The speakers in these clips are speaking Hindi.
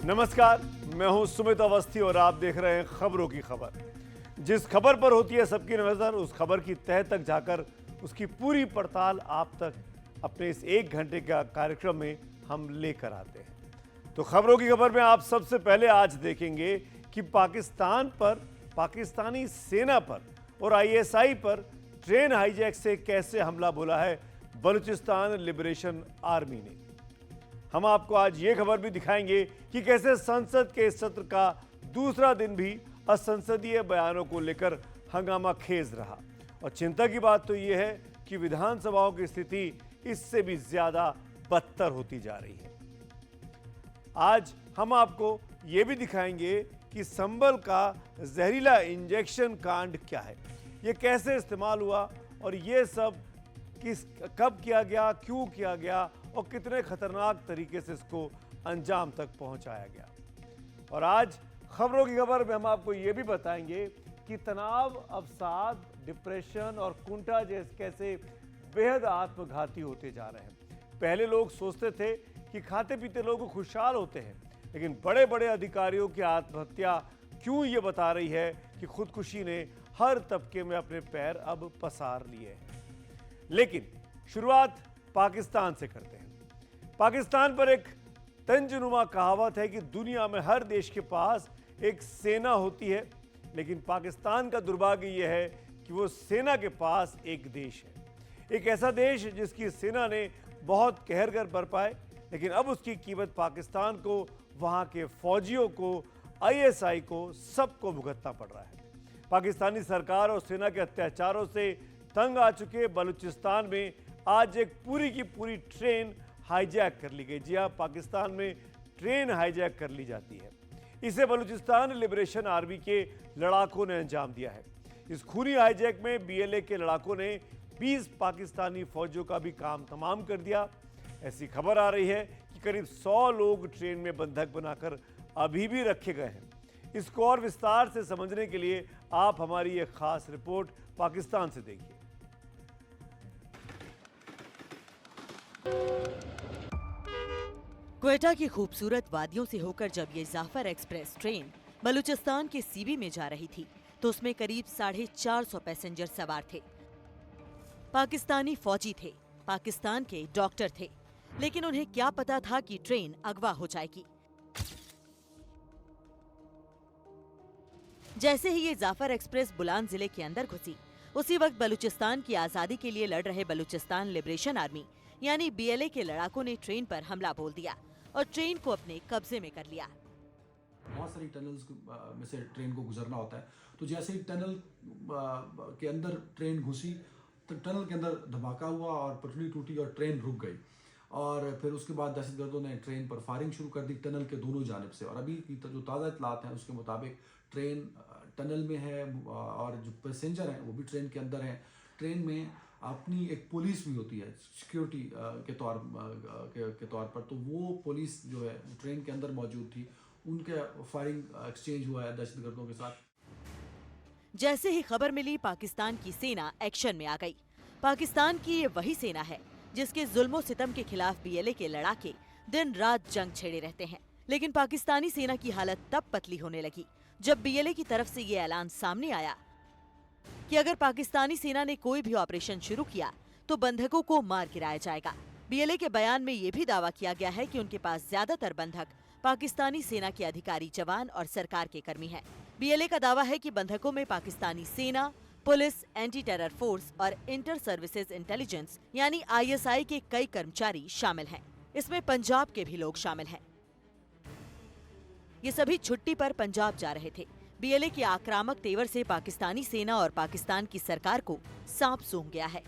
नमस्कार, मैं हूं सुमित अवस्थी और आप देख रहे हैं खबरों की खबर। जिस खबर पर होती है सबकी नजर, उस खबर की तह तक जाकर उसकी पूरी पड़ताल आप तक अपने इस 1 घंटे का कार्यक्रम में हम लेकर आते हैं। तो खबरों की खबर में आप सबसे पहले आज देखेंगे कि पाकिस्तान पर, पाकिस्तानी सेना पर और आईएसआई पर ट्रेन हाईजैक से कैसे हमला बोला है बलूचिस्तान लिबरेशन आर्मी ने। हम आपको आज ये खबर भी दिखाएंगे कि कैसे संसद के इस सत्र का दूसरा दिन भी असंसदीय बयानों को लेकर हंगामा खेज रहा। और चिंता की बात तो यह है कि विधानसभाओं की स्थिति इससे भी ज्यादा बदतर होती जा रही है। आज हम आपको यह भी दिखाएंगे कि संबल का जहरीला इंजेक्शन कांड क्या है, यह कैसे इस्तेमाल हुआ और यह सब कब किया गया, क्यों किया गया और कितने खतरनाक तरीके से इसको अंजाम तक पहुंचाया गया। और आज खबरों की खबर में हम आपको यह भी बताएंगे कि तनाव, अवसाद, डिप्रेशन और कुंठा जैसे कैसे बेहद आत्मघाती होते जा रहे हैं। पहले लोग सोचते थे कि खाते पीते लोग खुशहाल होते हैं, लेकिन बड़े बड़े अधिकारियों की आत्महत्या क्यों ये बता रही है कि खुदकुशी ने हर तबके में अपने पैर अब पसार लिए हैं। लेकिन शुरुआत पाकिस्तान से करते हैं। पाकिस्तान पर एक तंजनुमा कहावत है कि दुनिया में हर देश के पास एक सेना होती है, लेकिन पाकिस्तान का दुर्भाग्य यह है कि वो सेना के पास एक देश है। एक ऐसा देश जिसकी सेना ने बहुत कहर कर बरपा है, लेकिन अब उसकी कीमत पाकिस्तान को, वहाँ के फौजियों को, आईएसआई को, सबको भुगतना पड़ रहा है। पाकिस्तानी सरकार और सेना के अत्याचारों से तंग आ चुके बलूचिस्तान में आज एक पूरी की पूरी ट्रेन हाईजैक कर ली गई। जी हां, पाकिस्तान में ट्रेन हाईजैक कर ली जाती है। इसे बलूचिस्तान लिबरेशन आर्मी के लड़ाकों ने अंजाम दिया है। इस खूनी हाईजैक में बीएलए के लड़ाकों ने 20 पाकिस्तानी फौजियों का भी काम तमाम कर दिया। ऐसी खबर आ रही है कि करीब 100 लोग ट्रेन में बंधक बनाकर अभी भी रखे गए हैं। इसको और विस्तार से समझने के लिए आप हमारी एक खास रिपोर्ट पाकिस्तान से देखिए। क्वेटा की खूबसूरत वादियों से होकर जब ये जाफर एक्सप्रेस ट्रेन बलूचिस्तान के सीबी में जा रही थी तो उसमें करीब 450 पैसेंजर सवार थे। पाकिस्तानी फौजी थे, पाकिस्तान के डॉक्टर थे, लेकिन उन्हें क्या पता था कि ट्रेन अगवा हो जाएगी। जैसे ही ये जाफर एक्सप्रेस बुलान जिले के अंदर घुसी, उसी वक्त बलूचिस्तान की आजादी के लिए लड़ रहे बलूचिस्तान लिबरेशन आर्मी यानी बीएलए के लड़ाकों ने ट्रेन पर हमला बोल दिया और ट्रेन को अपने कब्जे में कर लिया। बहुत सारी टनल्स में से ट्रेन को गुजरना होता है, तो जैसे ही टनल के अंदर ट्रेन घुसी तो टनल के अंदर धमाका हुआ और पटरी टूटी और ट्रेन रुक गई। और फिर उसके बाद दहशतगर्दों ने ट्रेन पर फायरिंग शुरू कर दी टनल के दोनों जानिब से। और अभी की जो ताज़ा इतलात हैं उसके मुताबिक ट्रेन टनल में है और जो पैसेंजर हैं वो भी ट्रेन के अंदर हैं। ट्रेन में अपनी एक पुलिस भी होती है सिक्योरिटी के तौर पर, तो वो पुलिस जो है ट्रेन के अंदर मौजूद थी। उनके फायरिंग एक्सचेंज हुआ है दहशतगर्दों के साथ। जैसे ही खबर मिली, पाकिस्तान की सेना एक्शन में आ गई। पाकिस्तान की ये वही सेना है जिसके जुल्मो सितम के खिलाफ बीएलए के लड़ाके दिन रात जंग छेड़े रहते हैं। लेकिन पाकिस्तानी सेना की हालत तब पतली होने लगी जब बीएलए की तरफ से ये ऐलान सामने आया कि अगर पाकिस्तानी सेना ने कोई भी ऑपरेशन शुरू किया तो बंधकों को मार गिराया जाएगा। बीएलए के बयान में ये भी दावा किया गया है कि उनके पास ज्यादातर बंधक पाकिस्तानी सेना के अधिकारी, जवान और सरकार के कर्मी हैं। बीएलए का दावा है कि बंधकों में पाकिस्तानी सेना, पुलिस, एंटी टेरर फोर्स और इंटर सर्विसेज इंटेलिजेंस यानी आईएसआई के कई कर्मचारी शामिल हैं। इसमें पंजाब के भी लोग शामिल हैं। ये सभी छुट्टी पर पंजाब जा रहे थे। बीएलए के आक्रामक तेवर से पाकिस्तानी सेना और पाकिस्तान की सरकार को सांप सूंघ गया है।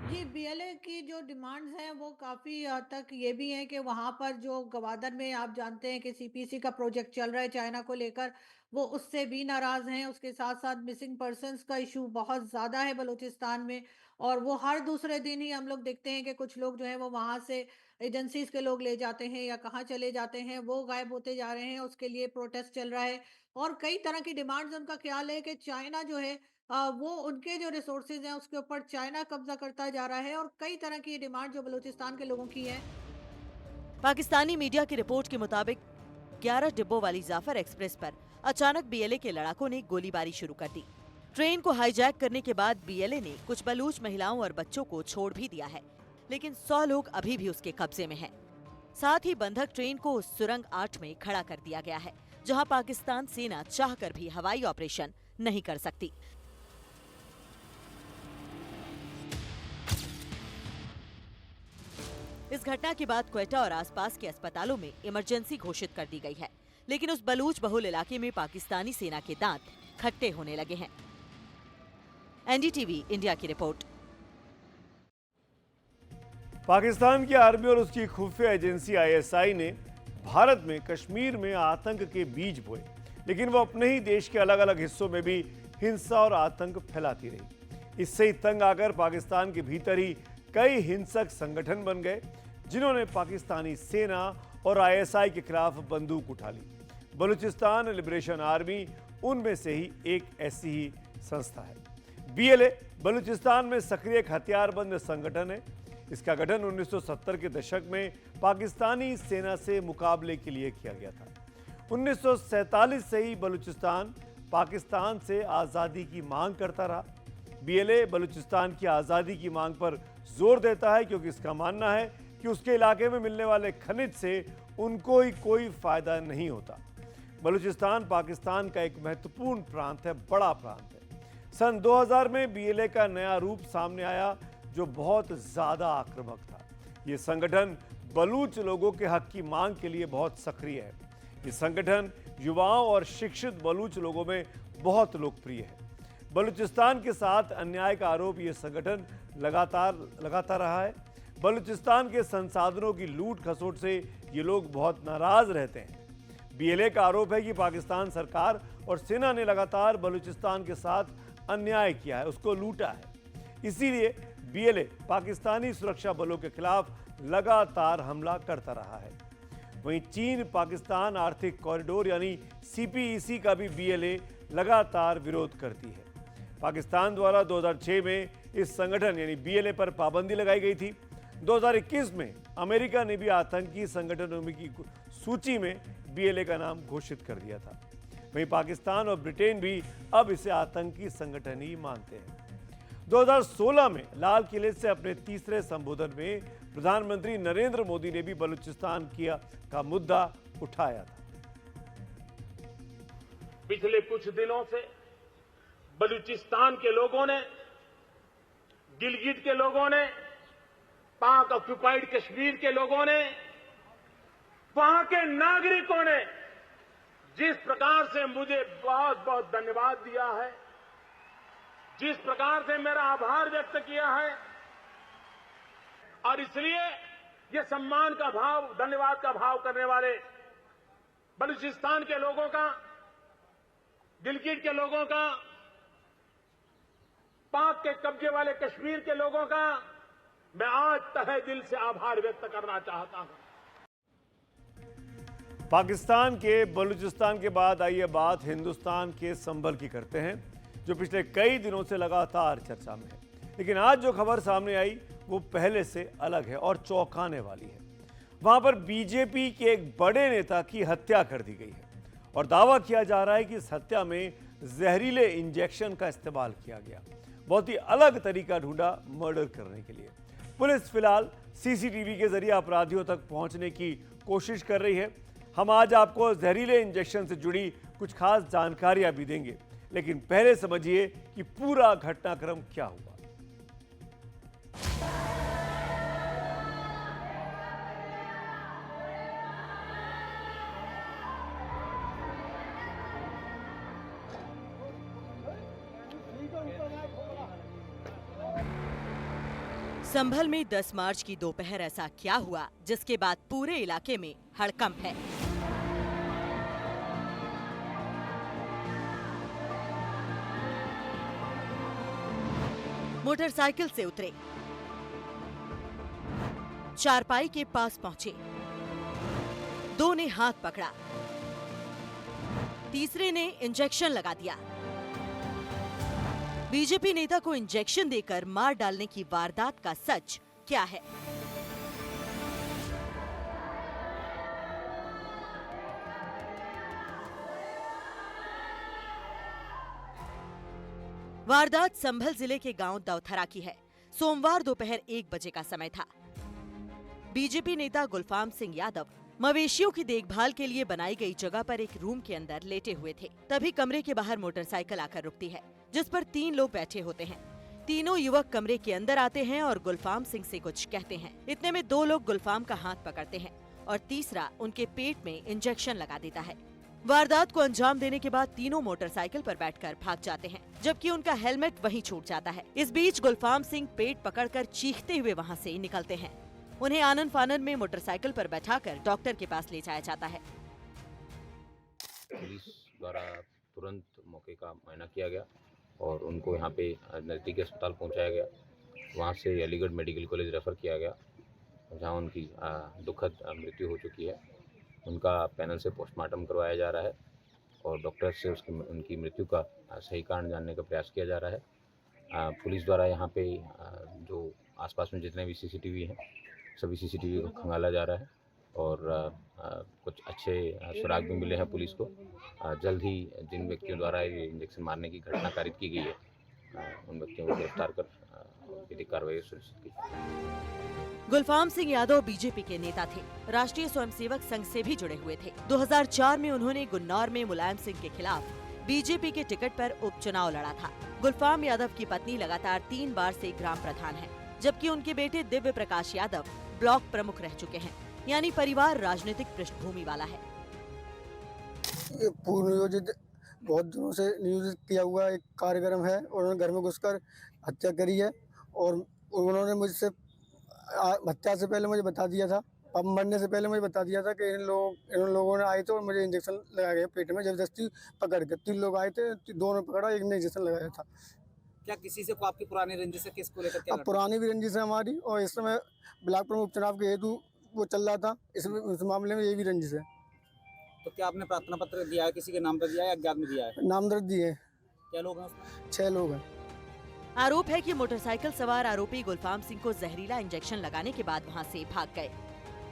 जी, बीएलए की जो डिमांड्स हैं वो काफ़ी हद तक ये भी हैं कि वहाँ पर जो गवादर में आप जानते हैं कि सीपीसी का प्रोजेक्ट चल रहा है चाइना को लेकर, वो उससे भी नाराज़ हैं। उसके साथ साथ मिसिंग पर्सन्स का इशू बहुत ज़्यादा है बलूचिस्तान में, और वो हर दूसरे दिन ही हम लोग देखते हैं कि कुछ लोग जो हैं वो वहाँ से एजेंसीज के लोग ले जाते हैं या कहाँ चले जाते हैं, वो गायब होते जा रहे हैं। उसके लिए प्रोटेस्ट चल रहा है और कई तरह की डिमांड्स। उनका ख्याल है कि चाइना जो है वो उनके जो रिसोर्सेज हैं उसके ऊपर चाइना कब्जा करता जा रहा है, और कई तरह की डिमांड जो बलूचिस्तान के लोगों की है। पाकिस्तानी मीडिया की रिपोर्ट के मुताबिक 11 डिब्बों वाली जाफर एक्सप्रेस पर अचानक बीएलए के लड़ाकों ने गोलीबारी शुरू कर दी। ट्रेन को हाईजैक करने के बाद बीएलए ने कुछ बलूच महिलाओं और बच्चों को छोड़ भी दिया है, लेकिन 100 लोग अभी भी उसके कब्जे में हैं। साथ ही बंधक ट्रेन को उस सुरंग 8 में खड़ा कर दिया गया है, जहां पाकिस्तान सेना चाहकर भी हवाई ऑपरेशन नहीं कर सकती। इस घटना के बाद क्वेटा और आसपास के अस्पतालों में इमरजेंसी घोषित कर दी गई है, लेकिन उस बलूच बहुल इलाके में पाकिस्तानी सेना के दांत खट्टे होने लगे हैं। एनडीटीवी इंडिया की रिपोर्ट। पाकिस्तान की आर्मी और उसकी खुफिया एजेंसी आईएसआई ने भारत में कश्मीर में आतंक के बीज बोए, लेकिन वो अपने ही देश के अलग अलग हिस्सों में भी हिंसा और आतंक फैलाती रही। इससे ही तंग आकर पाकिस्तान के भीतर ही कई हिंसक संगठन बन गए, जिन्होंने पाकिस्तानी सेना और आईएसआई के खिलाफ बंदूक उठा ली। बलूचिस्तान लिबरेशन आर्मी उनमें से ही एक ऐसी ही संस्था है। बीएलए बलूचिस्तान में सक्रिय एक हथियारबंद संगठन है। इसका गठन 1970 के दशक में पाकिस्तानी सेना से मुकाबले के लिए किया गया था। 1947 से ही बलूचिस्तान पाकिस्तान से आज़ादी की मांग करता रहा। बीएलए बलूचिस्तान की आज़ादी की मांग पर जोर देता है, क्योंकि इसका मानना है कि उसके इलाके में मिलने वाले खनिज से उनको ही कोई फायदा नहीं होता। बलूचिस्तान पाकिस्तान का एक महत्वपूर्ण प्रांत है, बड़ा प्रांत है। सन 2000 में बीएलए का नया रूप सामने आया, जो बहुत ज्यादा आक्रामक था। ये संगठन बलूच लोगों के हक की मांग के लिए बहुत सक्रिय है। ये संगठन युवाओं और शिक्षित बलूच लोगों में बहुत लोकप्रिय है। बलूचिस्तान के साथ अन्याय का आरोप ये संगठन लगातार रहा है। बलूचिस्तान के संसाधनों की लूट खसोट से ये लोग बहुत नाराज रहते हैं। बीएलए का आरोप है कि पाकिस्तान सरकार और सेना ने लगातार बलूचिस्तान के साथ अन्याय किया है, उसको लूटा है। इसीलिए बीएलए पाकिस्तानी सुरक्षा बलों के खिलाफ लगातार हमला करता रहा है। वहीं चीन पाकिस्तान आर्थिक कॉरिडोर यानी सीपीईसी का भी बीएलए लगातार विरोध करती है। पाकिस्तान द्वारा 2006 में इस संगठन यानी बीएलए पर पाबंदी लगाई गई थी। 2021 में अमेरिका ने भी आतंकी संगठनों की सूची में बीएलए का नाम घोषित कर दिया था। वहीं पाकिस्तान और ब्रिटेन भी अब इसे आतंकी संगठन ही मानते हैं। 2016 में लाल किले से अपने तीसरे संबोधन में प्रधानमंत्री नरेंद्र मोदी ने भी बलूचिस्तान का मुद्दा उठाया था। पिछले कुछ दिनों से बलूचिस्तान के लोगों ने, गिलगित के लोगों ने, पाक ऑक्युपाइड कश्मीर के लोगों ने, वहां के नागरिकों ने जिस प्रकार से मुझे बहुत बहुत धन्यवाद दिया है, जिस प्रकार से मेरा आभार व्यक्त किया है, और इसलिए ये सम्मान का भाव, धन्यवाद का भाव करने वाले बलूचिस्तान के लोगों का, गिलगित के लोगों का, पाक के कब्जे वाले कश्मीर के लोगों का मैं आज तहे दिल से आभार व्यक्त करना चाहता हूं। पाकिस्तान के बलूचिस्तान के बाद आइए बात हिंदुस्तान के संभल की करते हैं, जो पिछले कई दिनों से लगातार चर्चा में है। लेकिन आज जो खबर सामने आई वो पहले से अलग है और चौंकाने वाली है। वहां पर बीजेपी के एक बड़े नेता की हत्या कर दी गई है और दावा किया जा रहा है कि इस हत्या में जहरीले इंजेक्शन का इस्तेमाल किया गया। बहुत ही अलग तरीका ढूंढा मर्डर करने के लिए। पुलिस फिलहाल सीसीटीवी के जरिए अपराधियों तक पहुंचने की कोशिश कर रही है। हम आज आपको जहरीले इंजेक्शन से जुड़ी कुछ खास जानकारियां भी देंगे, लेकिन पहले समझिए कि पूरा घटनाक्रम क्या हुआ। संभल में 10 मार्च की दोपहर ऐसा क्या हुआ जिसके बाद पूरे इलाके में हड़कंप है। मोटरसाइकिल से उतरे, चारपाई के पास पहुंचे, दो ने हाथ पकड़ा, तीसरे ने इंजेक्शन लगा दिया। बीजेपी नेता को इंजेक्शन देकर मार डालने की वारदात का सच क्या है? वारदात संभल जिले के गांव दौथरा की है। सोमवार दोपहर 1 बजे का समय था। बीजेपी नेता गुलफाम सिंह यादव मवेशियों की देखभाल के लिए बनाई गई जगह पर एक रूम के अंदर लेटे हुए थे। तभी कमरे के बाहर मोटरसाइकिल आकर रुकती है, जिस पर 3 लोग बैठे होते हैं। तीनों युवक कमरे के अंदर आते हैं और गुलफाम सिंह से कुछ कहते हैं। इतने में 2 लोग गुलफाम का हाथ पकड़ते हैं और तीसरा उनके पेट में इंजेक्शन लगा देता है। वारदात को अंजाम देने के बाद तीनों मोटरसाइकिल पर बैठकर भाग जाते हैं, जबकि उनका हेलमेट वहीं छूट जाता है। इस बीच गुलफाम सिंह पेट पकड़कर चीखते हुए वहां से निकलते हैं। उन्हें आनन फानन में मोटरसाइकिल पर बैठाकर डॉक्टर के पास ले जाया जाता है। पुलिस द्वारा तुरंत मौके का मुआयना किया गया और उनको यहाँ पे नज़दीकी अस्पताल पहुँचाया गया। वहाँ से अलीगढ़ मेडिकल कॉलेज रेफ़र किया गया, जहाँ उनकी दुखद मृत्यु हो चुकी है। उनका पैनल से पोस्टमार्टम करवाया जा रहा है और डॉक्टर से उनकी मृत्यु का सही कारण जानने का प्रयास किया जा रहा है। पुलिस द्वारा यहाँ पे जो आसपास में जितने भी CCTV हैं, सभी CCTV को खंगाला जा रहा है और कुछ अच्छे सुराग भी मिले हैं पुलिस को। जल्द ही जिन व्यक्तियों द्वारा ये इंजेक्शन मारने की घटना कारित की गई है, उन व्यक्तियों को गिरफ्तार कर विधिक कार्रवाई सुनिश्चित की। गुलफाम सिंह यादव बीजेपी के नेता थे। राष्ट्रीय स्वयंसेवक संघ से भी जुड़े हुए थे। 2004 में उन्होंने गुन्नौर में मुलायम सिंह के खिलाफ बीजेपी के टिकट पर उपचुनाव लड़ा था। गुलफाम यादव की पत्नी लगातार 3 बार से ग्राम प्रधान है, जबकि उनके बेटे दिव्य प्रकाश यादव ब्लॉक प्रमुख रह चुके हैं। यानी परिवार राजनीतिक पृष्ठभूमि वाला है। ये पूर्व नियोजित बहुत दिनों से नियोजित किया हुआ एक कार्यक्रम है और उन्होंने घर में घुसकर हत्या करी है और उन्होंने मुझसे हत्या से पहले मुझे बता दिया था, अब मरने से पहले मुझे बता दिया था कि इन लोगों ने आए थे और मुझे इंजेक्शन लगाया गया पेट में, जबरदस्ती पकड़ के। 3 लोग आए थे, 2 ने पकड़ा, 1 ने इंजेक्शन लगाया था। क्या किसी से को आपकी पुरानी रंजिश है, किसको लेकर क्या अब पुरानी भी रंजिश है हमारी और इस समय ब्लॉक प्रमुख उपचुनाव के हेतु वो चल रहा था। इस मामले में ये भी रंजिश है। तो क्या आपने प्रार्थना पत्र दिया है, किसी के नाम पर दिया है या अज्ञात में दिया है? नामजद दिए। क्या लोग हैं उसमें? 6 लोग हैं। आरोप है कि मोटरसाइकिल सवार आरोपी गुलफाम सिंह को जहरीला इंजेक्शन लगाने के बाद वहां से भाग गए।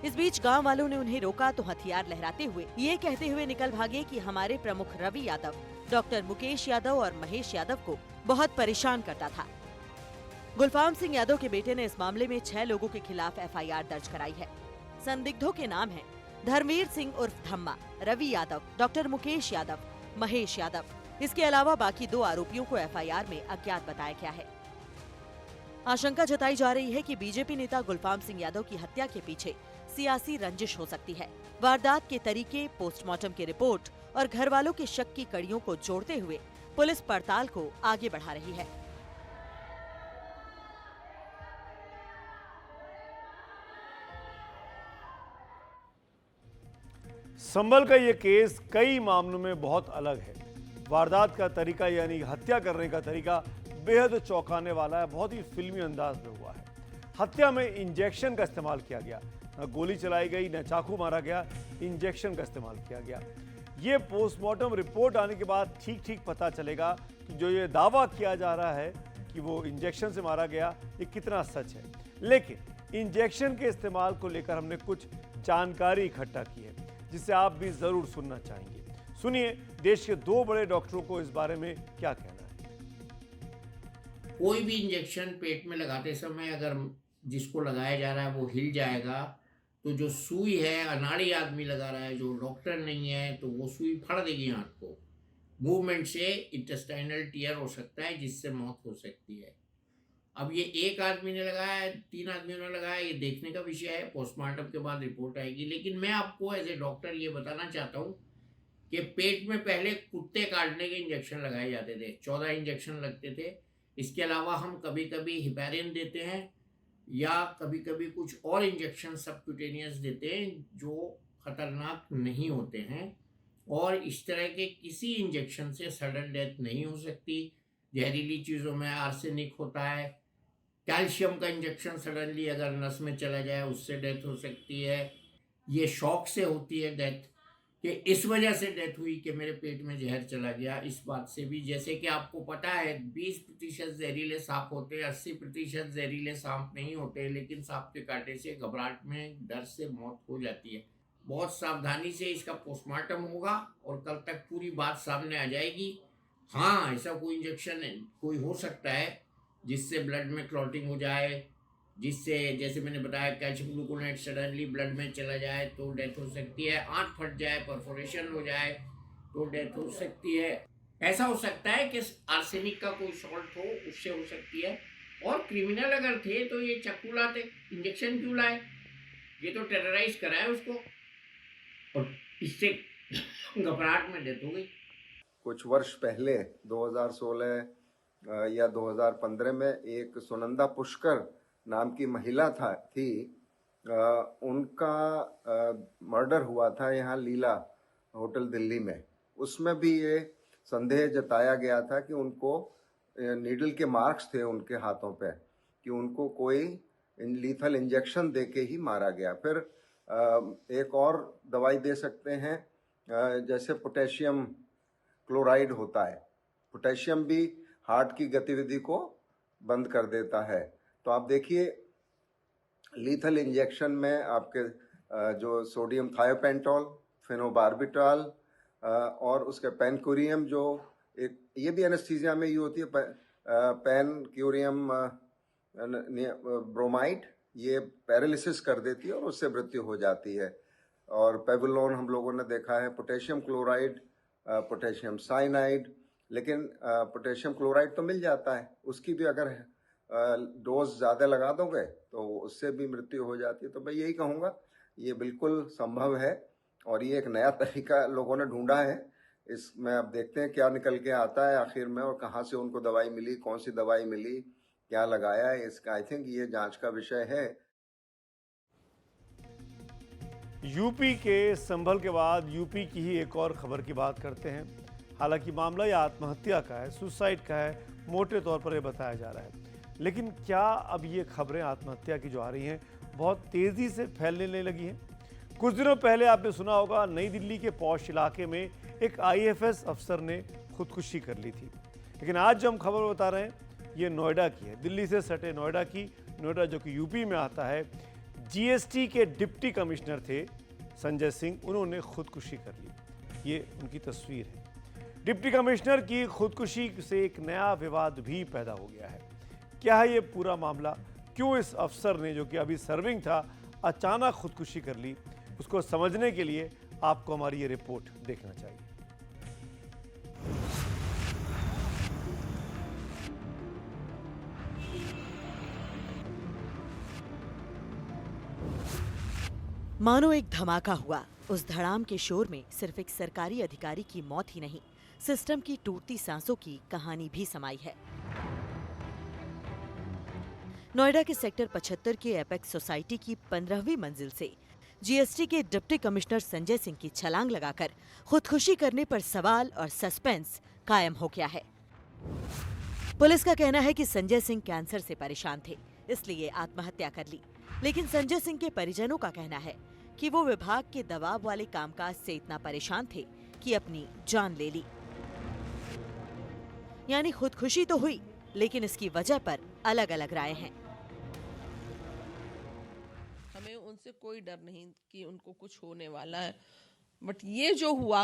इस बीच गांव वालों ने उन्हें रोका तो हथियार लहराते हुए ये कहते हुए निकल भागे कि हमारे प्रमुख रवि यादव, डॉक्टर मुकेश यादव और महेश यादव को बहुत परेशान करता था। गुलफाम सिंह यादव के बेटे ने इस मामले में 6 लोगों के खिलाफ FIR दर्ज कराई है। संदिग्धों के नाम हैं धर्मवीर सिंह उर्फ धम्मा, रवि यादव, डॉक्टर मुकेश यादव, महेश यादव। इसके अलावा बाकी 2 आरोपियों को FIR में अज्ञात बताया गया है। आशंका जताई जा रही है कि बीजेपी नेता गुलफाम सिंह यादव की हत्या के पीछे सियासी रंजिश हो सकती है। वारदात के तरीके, पोस्टमार्टम की रिपोर्ट और घर वालों के शक की कड़ियों को जोड़ते हुए पुलिस पड़ताल को आगे बढ़ा रही है। संभल का ये केस कई मामलों में बहुत अलग है। वारदात का तरीका यानी हत्या करने का तरीका बेहद चौंकाने वाला है, बहुत ही फिल्मी अंदाज में हुआ है। हत्या में इंजेक्शन का इस्तेमाल किया गया, न गोली चलाई गई, न चाकू मारा गया, इंजेक्शन का इस्तेमाल किया गया। ये पोस्टमार्टम रिपोर्ट आने के बाद ठीक ठीक पता चलेगा कि जो ये दावा किया जा रहा है कि वो इंजेक्शन से मारा गया, ये कितना सच है। लेकिन इंजेक्शन के इस्तेमाल को लेकर हमने कुछ जानकारी इकट्ठा की है, जिसे आप भी जरूर सुनना चाहेंगे। सुनिए देश के 2 बड़े डॉक्टरों को इस बारे में क्या कहना है। कोई भी इंजेक्शन पेट में लगाते समय अगर जिसको लगाया जा रहा है वो हिल जाएगा तो जो सुई है, अनाड़ी आदमी लगा रहा है, जो डॉक्टर नहीं है, तो वो सुई फाड़ देगी हाथ को। मूवमेंट से इंटेस्टाइनल टीयर हो सकता है, जिससे मौत हो सकती है। अब ये 1 आदमी ने लगाया है, 3 आदमियों ने लगाया, ये देखने का विषय है। पोस्टमार्टम के बाद रिपोर्ट आएगी। लेकिन मैं आपको एज ए डॉक्टर ये बताना चाहता हूँ कि पेट में पहले कुत्ते काटने के इंजेक्शन लगाए जाते थे, 14 इंजेक्शन लगते थे। इसके अलावा हम कभी कभी हिपैरिन देते हैं या कभी कभी कुछ और इंजेक्शन सबक्यूटेनियस देते हैं जो खतरनाक नहीं होते हैं, और इस तरह के किसी इंजेक्शन से सडन डेथ नहीं हो सकती। जहरीली चीज़ों में आर्सेनिक होता है, कैल्शियम का इंजेक्शन सडनली अगर नस में चला जाए उससे डेथ हो सकती है। ये शॉक से होती है डेथ, कि इस वजह से डेथ हुई कि मेरे पेट में जहर चला गया। इस बात से भी, जैसे कि आपको पता है 20% जहरीले सांप होते हैं, 80% जहरीले सांप नहीं होते, लेकिन सांप के कांटे से घबराहट में, डर से मौत हो जाती है। बहुत सावधानी से इसका पोस्टमार्टम होगा और कल तक पूरी बात सामने आ जाएगी। हाँ, ऐसा कोई इंजेक्शन कोई हो सकता है जिससे ब्लड में क्लॉटिंग हो जाए, जिससे जैसे मैंने बताया कैल्शियम ग्लूकोनेट सडनली ब्लड में चला जाए तो डेथ हो सकती है, आंत फट जाए, परफोरेशन हो जाए तो डेथ हो सकती है। ऐसा हो सकता है कि आर्सेनिक का कोई सॉल्ट हो, उससे हो सकती है। और क्रिमिनल अगर थे तो ये चाकू लाते, इंजेक्शन क्यों लाए? ये तो टेरराइज कराए उसको और इससे घबराहट में डेथ हो गई। कुछ वर्ष पहले 2016 या 2015 में एक सुनंदा पुष्कर नाम की महिला थी, उनका मर्डर हुआ था यहाँ लीला होटल दिल्ली में। उसमें भी ये संदेह जताया गया था कि उनको नीडल के मार्क्स थे उनके हाथों पे, कि उनको कोई लीथल इंजेक्शन देके ही मारा गया। फिर एक और दवाई दे सकते हैं, जैसे पोटेशियम क्लोराइड होता है। पोटेशियम भी हार्ट की गतिविधि को बंद कर देता है। तो आप देखिए, लीथल इंजेक्शन में आपके जो सोडियम थायोपेंटोल, फेनोबार्बिटॉल और उसके पेनक्यूरियम, जो एक ये भी एनेस्थीसिया में यूज होती है, पेनक्यूरियम ब्रोमाइड, ये पैरालिसिस कर देती है और उससे मृत्यु हो जाती है। और पेविलोन हम लोगों ने देखा है, पोटेशियम क्लोराइड, पोटेशियम साइनाइड। लेकिन पोटेशियम क्लोराइड तो मिल जाता है, उसकी भी अगर डोज ज़्यादा लगा दोगे तो उससे भी मृत्यु हो जाती है। तो मैं यही कहूँगा, ये बिल्कुल संभव है और ये एक नया तरीका लोगों ने ढूंढा है। इसमें अब देखते हैं क्या निकल के आता है आखिर में, और कहाँ से उनको दवाई मिली, कौन सी दवाई मिली, क्या लगाया है, इसका आई थिंक ये जांच का विषय है। यूपी के संभल के बाद यूपी की ही एक और खबर की बात करते हैं। हालांकि मामला यह आत्महत्या का है, सुसाइड का है, मोटे तौर पर यह बताया जा रहा है। लेकिन क्या अब ये खबरें आत्महत्या की जो आ रही हैं बहुत तेज़ी से फैलने लगी हैं? कुछ दिनों पहले आपने सुना होगा, नई दिल्ली के पॉश इलाके में एक IAFS अफसर ने खुदकुशी कर ली थी। लेकिन आज जो हम खबर बता रहे हैं ये नोएडा की है, दिल्ली से सटे नोएडा की। नोएडा जो कि यूपी में आता है। GST के डिप्टी कमिश्नर थे संजय सिंह, उन्होंने खुदकुशी कर ली। ये उनकी तस्वीर है। डिप्टी कमिश्नर की खुदकुशी से एक नया विवाद भी पैदा हो गया है। क्या है ये पूरा मामला? क्यों इस अफसर ने, जो कि अभी सर्विंग था, अचानक खुदकुशी कर ली? उसको समझने के लिए आपको हमारी ये रिपोर्ट देखना चाहिए। मानो एक धमाका हुआ। उस धड़ाम के शोर में सिर्फ एक सरकारी अधिकारी की मौत ही नहीं, सिस्टम की टूटती सांसों की कहानी भी समाई है। नोएडा के सेक्टर 75 के एपेक्स सोसाइटी की 15वीं मंजिल से GST के डिप्टी कमिश्नर संजय सिंह की छलांग लगाकर खुदकुशी करने पर सवाल और सस्पेंस कायम हो गया है। पुलिस का कहना है कि संजय सिंह कैंसर से परेशान थे, इसलिए आत्महत्या कर ली। लेकिन संजय सिंह के परिजनों का कहना है कि वो विभाग के दबाव वाले कामकाज से इतना परेशान थे कि अपनी जान ले ली। यानी खुदकुशी तो हुई, लेकिन इसकी वजह पर अलग अलग राय हैं। हमें उनसे कोई डर नहीं कि उनको कुछ होने वाला है, बट ये जो हुआ,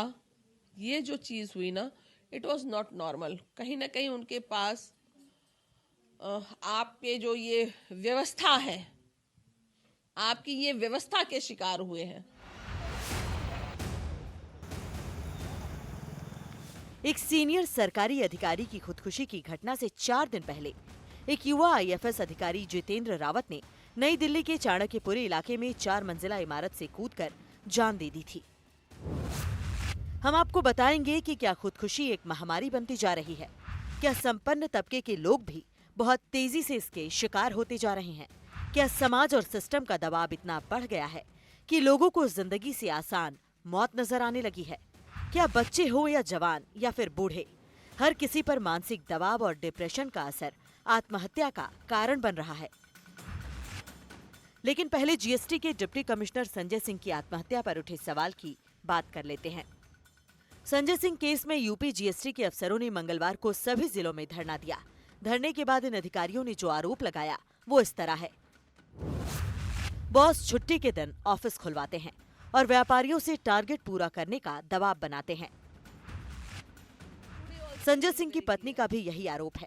ये जो चीज हुई ना, इट वाज नॉट नॉर्मल। कहीं ना कहीं उनके पास आपके जो ये व्यवस्था है, आपकी ये व्यवस्था के शिकार हुए हैं। एक सीनियर सरकारी अधिकारी की खुदकुशी की घटना से 4 दिन पहले एक युवा IAFS अधिकारी जितेंद्र रावत ने नई दिल्ली के चाणक्यपुरी इलाके में 4 मंजिला इमारत से कूदकर जान दे दी थी। हम आपको बताएंगे कि क्या खुदकुशी एक महामारी बनती जा रही है? क्या संपन्न तबके के लोग भी बहुत तेजी से इसके शिकार होते जा रहे हैं? क्या समाज और सिस्टम का दबाव इतना बढ़ गया है कि लोगों को जिंदगी से आसान मौत नजर आने लगी है? क्या बच्चे हो या जवान या फिर बूढ़े, हर किसी पर मानसिक दबाव और डिप्रेशन का असर आत्महत्या का कारण बन रहा है। लेकिन पहले GST के डिप्टी कमिश्नर संजय सिंह की आत्महत्या पर उठे सवाल की बात कर लेते हैं। संजय सिंह केस में यूपी GST के अफसरों ने मंगलवार को सभी जिलों में धरना दिया। धरने के बाद इन अधिकारियों ने जो आरोप लगाया वो इस तरह है। बॉस छुट्टी के दिन ऑफिस खुलवाते हैं और व्यापारियों से टारगेट पूरा करने का दबाव बनाते हैं। संजय सिंह की पत्नी का भी यही आरोप है।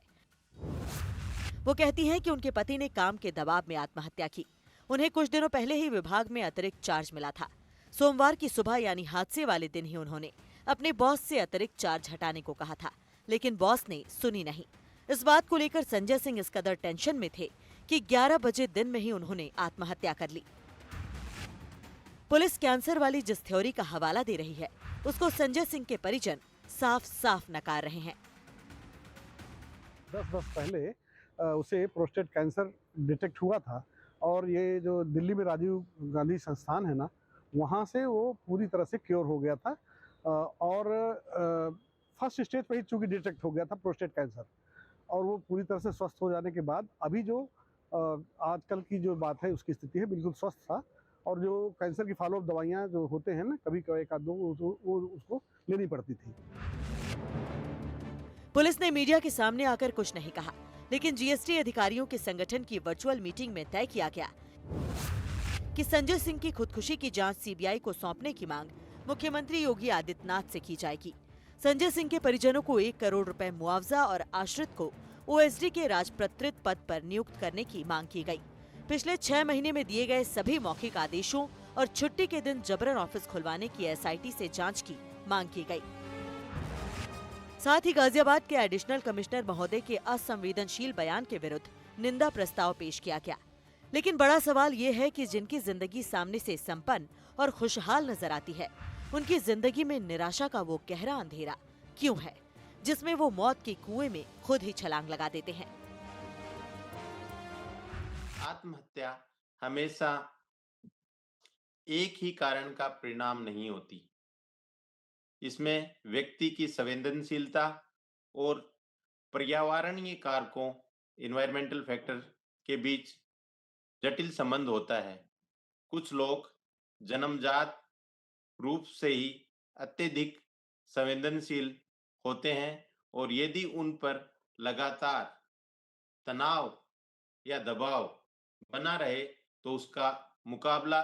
वो कहती हैं कि उनके पति ने काम के दबाव में आत्महत्या की। उन्हें कुछ दिनों पहले ही विभाग में अतिरिक्त चार्ज मिला था। सोमवार की सुबह यानी हादसे वाले दिन ही उन्होंने अपने बॉस से अतिरिक्त चार्ज हटाने को कहा था, लेकिन बॉस ने सुनी नहीं। इस बात को लेकर संजय सिंह इस कदर टेंशन में थे कि 11 बजे दिन में ही उन्होंने आत्महत्या कर ली। पुलिस कैंसर वाली जिस थ्योरी का हवाला दे रही है, उसको संजय सिंह के परिजन साफ साफ नकार रहे हैं। 10 वर्ष पहले उसे प्रोस्टेट कैंसर डिटेक्ट हुआ था और ये जो दिल्ली में राजीव गांधी संस्थान है ना, वहाँ से वो पूरी तरह से क्योर हो गया था और फर्स्ट स्टेज पे ही चूंकि डिटेक्ट हो गया था प्रोस्टेट कैंसर, और वो पूरी तरह से स्वस्थ हो जाने के बाद अभी जो आजकल की जो बात है उसकी स्थिति है बिल्कुल स्वस्थ था। और जो कैंसर की फॉलोअप दवाइयाँ जो होते हैं ना, कभी कभी एक आध दो वो उसको लेनी पड़ती थी। पुलिस ने मीडिया के सामने आकर कुछ नहीं कहा, लेकिन जीएसटी अधिकारियों के संगठन की वर्चुअल मीटिंग में तय किया गया कि संजय सिंह की खुदकुशी की जांच सीबीआई को सौंपने की मांग मुख्यमंत्री योगी आदित्यनाथ से की जाएगी। संजय सिंह के परिजनों को 1 करोड़ रुपए मुआवजा और आश्रित को ओएसडी के राजपत्रित पद पर नियुक्त करने की मांग की गई। पिछले 6 महीने में दिए गए सभी मौखिक आदेशों और छुट्टी के दिन जबरन ऑफिस खुलवाने की एसआईटी से जांच की मांग की गई। साथ ही गाजियाबाद के एडिशनल कमिश्नर महोदय के असंवेदनशील बयान के विरुद्ध निंदा प्रस्ताव पेश किया गया। लेकिन बड़ा सवाल ये है कि जिनकी जिंदगी सामने से संपन्न और खुशहाल नजर आती है, उनकी जिंदगी में निराशा का वो गहरा अंधेरा क्यों है, जिसमें वो मौत के कुएं में खुद ही छलांग लगा देते हैं। आत्महत्या हमेशा एक ही कारण का परिणाम नहीं होती। इसमें व्यक्ति की संवेदनशीलता और पर्यावरणीय कारकों इन्वायरमेंटल फैक्टर के बीच जटिल संबंध होता है। कुछ लोग जन्मजात रूप से ही अत्यधिक संवेदनशील होते हैं और यदि उन पर लगातार तनाव या दबाव बना रहे तो उसका मुकाबला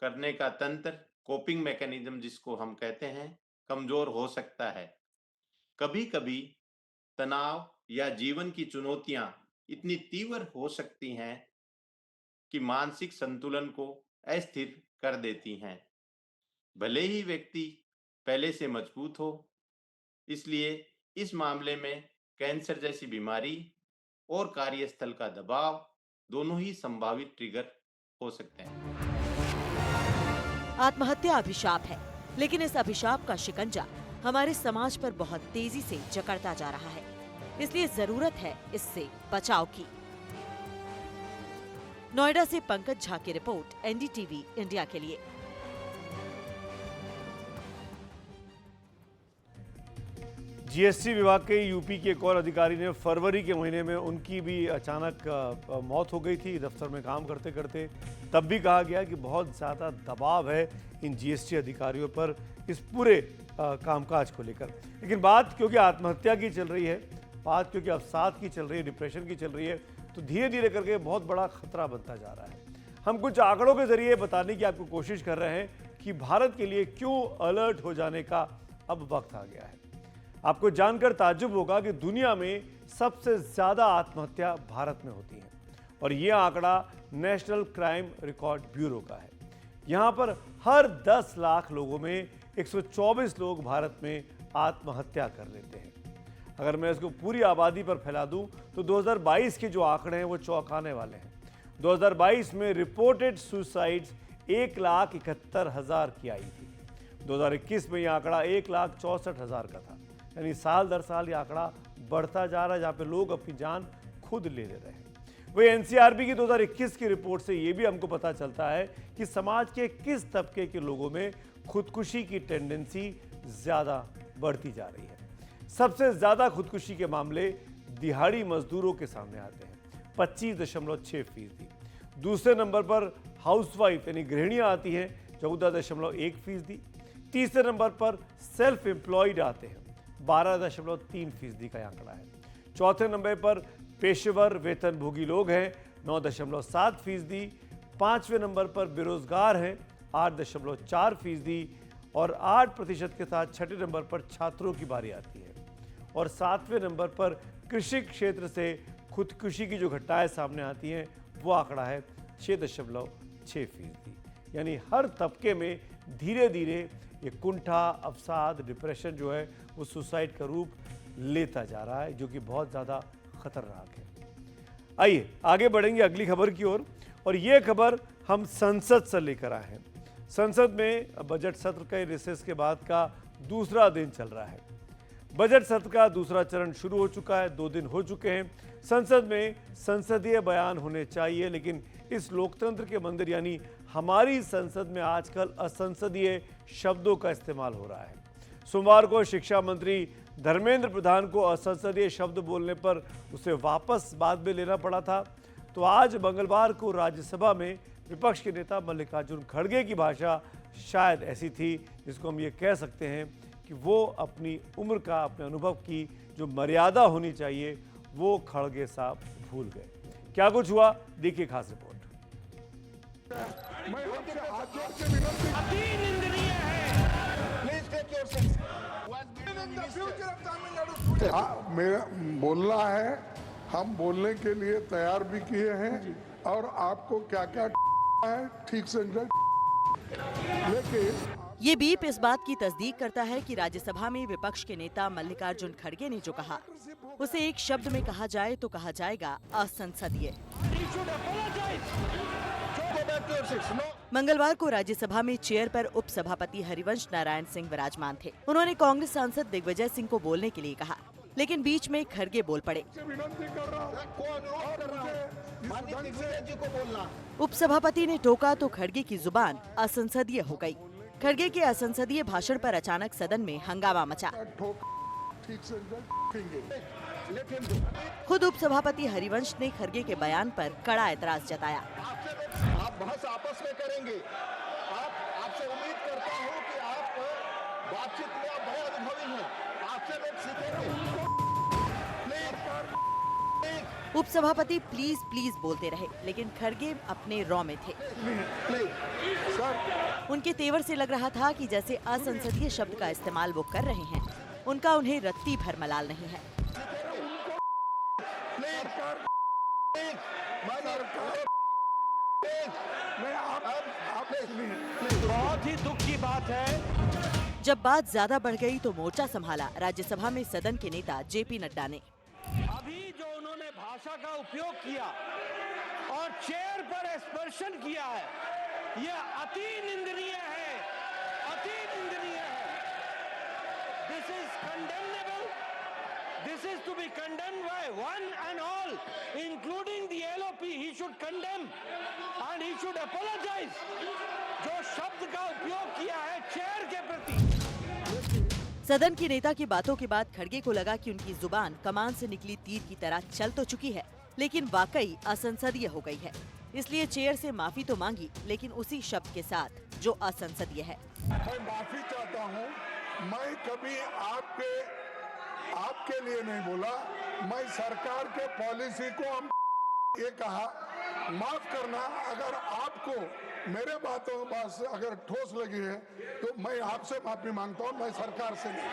करने का तंत्र, कोपिंग मैकेनिज्म जिसको हम कहते हैं, कमजोर हो सकता है। कभी कभी तनाव या जीवन की चुनौतियां इतनी तीव्र हो सकती हैं कि मानसिक संतुलन को अस्थिर कर देती हैं, भले ही व्यक्ति पहले से मजबूत हो। इसलिए इस मामले में कैंसर जैसी बीमारी और कार्यस्थल का दबाव दोनों ही संभावित ट्रिगर हो सकते हैं। आत्महत्या अभिशाप है, लेकिन इस अभिशाप का शिकंजा हमारे समाज पर बहुत तेजी से जकड़ता जा रहा है। इसलिए जरूरत है इससे बचाव की। नोएडा से पंकज झा की रिपोर्ट, एनडीटीवी इंडिया के लिए। जीएसटी विभाग के यूपी के एक और अधिकारी ने फरवरी के महीने में उनकी भी अचानक मौत हो गई थी दफ्तर में काम करते करते। तब भी कहा गया कि बहुत ज़्यादा दबाव है इन जीएसटी अधिकारियों पर इस पूरे कामकाज को लेकर। लेकिन बात क्योंकि आत्महत्या की चल रही है, बात क्योंकि अवसाद की चल रही है, डिप्रेशन की चल रही है, तो धीरे धीरे करके बहुत बड़ा खतरा बनता जा रहा है। हम कुछ आंकड़ों के जरिए बताने की आपको कोशिश कर रहे हैं कि भारत के लिए क्यों अलर्ट हो जाने का अब वक्त आ गया है। आपको जानकर ताज्जुब होगा कि दुनिया में सबसे ज्यादा आत्महत्या भारत में होती है और यह आंकड़ा नेशनल क्राइम रिकॉर्ड ब्यूरो का है। यहां पर हर 10 लाख लोगों में 124 लोग भारत में आत्महत्या कर लेते हैं। अगर मैं इसको पूरी आबादी पर फैला दूं तो 2022 के जो आंकड़े हैं वो चौंकाने वाले हैं। 2022 में रिपोर्टेड सुसाइड्स 1,71,000 की आई थी। 2021 में यह आंकड़ा 1,64,000 का था। यानी साल दर साल ये आंकड़ा बढ़ता जा रहा है, जहाँ पे लोग अपनी जान खुद ले रहे हैं। वही एनसीआरबी की 2021 की रिपोर्ट से ये भी हमको पता चलता है कि समाज के किस तबके के लोगों में खुदकुशी की टेंडेंसी ज़्यादा बढ़ती जा रही है। सबसे ज़्यादा खुदकुशी के मामले दिहाड़ी मजदूरों के सामने आते हैं, 25.6%। दूसरे नंबर पर हाउसवाइफ यानी गृहिणियाँ आती हैं, 14.1%। तीसरे नंबर पर सेल्फ एम्प्लॉयड आते हैं, 12.3% का आंकड़ा है। चौथे नंबर पर पेशेवर वेतनभोगी लोग हैं, 9.7%। पांचवें नंबर पर बेरोजगार हैं, 8.4%। और 8% के साथ छठे नंबर पर छात्रों की बारी आती है। और 7वें नंबर पर कृषि क्षेत्र से खुदकुशी की जो घटनाएं सामने आती हैं वो आंकड़ा है 6.6%। यानी हर तबके में धीरे धीरे ये कुंठा, अवसाद, डिप्रेशन जो है वो सुसाइड का रूप लेता जा रहा है, जो कि बहुत ज़्यादा खतरनाक है। आइए आगे बढ़ेंगे अगली खबर की ओर, और ये खबर हम संसद से लेकर आए हैं। संसद में बजट सत्र के रिसेस के बाद का दूसरा दिन चल रहा है। बजट सत्र का दूसरा चरण शुरू हो चुका है, 2 दिन हो चुके हैं। संसद में संसदीय बयान होने चाहिए, लेकिन इस लोकतंत्र के मंदिर यानी हमारी संसद में आजकल असंसदीय शब्दों का इस्तेमाल हो रहा है। सोमवार को शिक्षा मंत्री धर्मेंद्र प्रधान को असंसदीय शब्द बोलने पर उसे वापस बाद में लेना पड़ा था। तो आज मंगलवार को राज्यसभा में विपक्ष के नेता मल्लिकार्जुन खड़गे की भाषा शायद ऐसी थी जिसको हम ये कह सकते हैं कि वो अपनी उम्र का, अपने अनुभव की जो मर्यादा होनी चाहिए वो खड़गे साहब भूल गए। क्या कुछ हुआ, देखिए खास रिपोर्ट। मेरा बोलना है, हम बोलने के लिए तैयार भी किए हैं और आपको क्या क्या है ठीक से लेकिन ये बीप इस बात की तस्दीक करता है कि राज्यसभा में विपक्ष के नेता मल्लिकार्जुन खड़गे ने जो कहा उसे एक शब्द में कहा जाए तो कहा जाएगा असंसदीय। मंगलवार को राज्यसभा में चेयर पर उपसभापति हरिवंश नारायण सिंह विराजमान थे। उन्होंने कांग्रेस सांसद दिग्विजय सिंह को बोलने के लिए कहा, लेकिन बीच में खड़गे बोल पड़े। उपसभापति ने टोका तो खड़गे की जुबान असंसदीय हो गई। खड़गे के असंसदीय भाषण पर अचानक सदन में हंगामा मचा। खुद उपसभापति हरिवंश ने खड़गे के बयान पर कड़ा एतराज जताया। आप बहस आपस में करेंगे, आपसे उम्मीद करता हूं कि आप बातचीत में आप बड़े अनुभवी हैं, आपसे लोग सीखेंगे। उपसभापति प्लीज प्लीज बोलते रहे, लेकिन खड़गे अपने रॉ में थे। उनके तेवर से लग रहा था कि जैसे असंसदीय शब्द का इस्तेमाल वो कर रहे हैं, उनका उन्हें रत्ती भर मलाल नहीं है। बहुत ही दुख की बात है। जब बात ज्यादा बढ़ गई तो मोर्चा संभाला राज्यसभा में सदन के नेता जेपी नड्डा ने। अभी जो उन्होंने भाषा का उपयोग किया और चेयर पर एक्सपर्शन किया है, यह अति निंदनीय है, अति निंदनीय है। This is condemnable, this is to be condemned by one and all, including the LOP. He should condemn and he should apologise. जो शब्द का उपयोग किया है चेयर के प्रति। सदन के नेता की बातों के बाद खड़गे को लगा कि उनकी जुबान कमान से निकली तीर की तरह चल तो चुकी है, लेकिन वाकई असंसदीय हो गई है। इसलिए चेयर से माफी तो मांगी, लेकिन उसी शब्द के साथ जो असंसदीय है। मैं माफी चाहता हूँ, मैं कभी आपके लिए नहीं बोला, मैं सरकार के पॉलिसी को हम ये कहा। माफ करना, अगर आपको मेरे बातों से अगर ठोस लगी है तो मैं आपसे माफी मांगता हूँ, मैं सरकार से नहीं।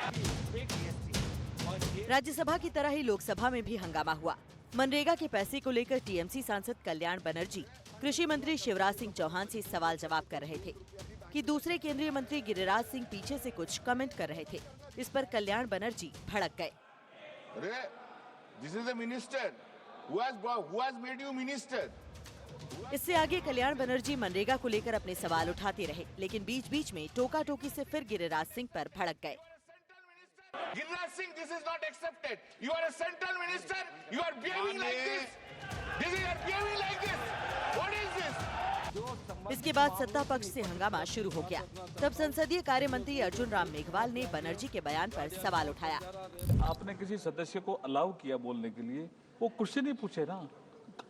राज्यसभा की तरह ही लोकसभा में भी हंगामा हुआ। मनरेगा के पैसे को लेकर टीएमसी सांसद कल्याण बनर्जी कृषि मंत्री शिवराज सिंह चौहान से सवाल जवाब कर रहे थे कि दूसरे केंद्रीय मंत्री गिरिराज सिंह पीछे से कुछ कमेंट कर रहे थे। इस पर कल्याण बनर्जी भड़क गए। This is a minister who has made you minister. इससे आगे कल्याण बनर्जी मनरेगा को लेकर अपने सवाल उठाते रहे, लेकिन बीच बीच में टोका टोकी से फिर गिरिराज सिंह पर भड़क गए। Giriraj Singh, this is not accepted. You are a central minister. You are behaving like this. This is your behaving like this. What is this? इसके बाद सत्ता पक्ष से हंगामा शुरू हो गया। तब संसदीय कार्य मंत्री अर्जुन राम मेघवाल ने बनर्जी के बयान पर सवाल उठाया। आपने किसी सदस्य को अलाउ किया बोलने के लिए, वो क्वेश्चन ही पूछे ना,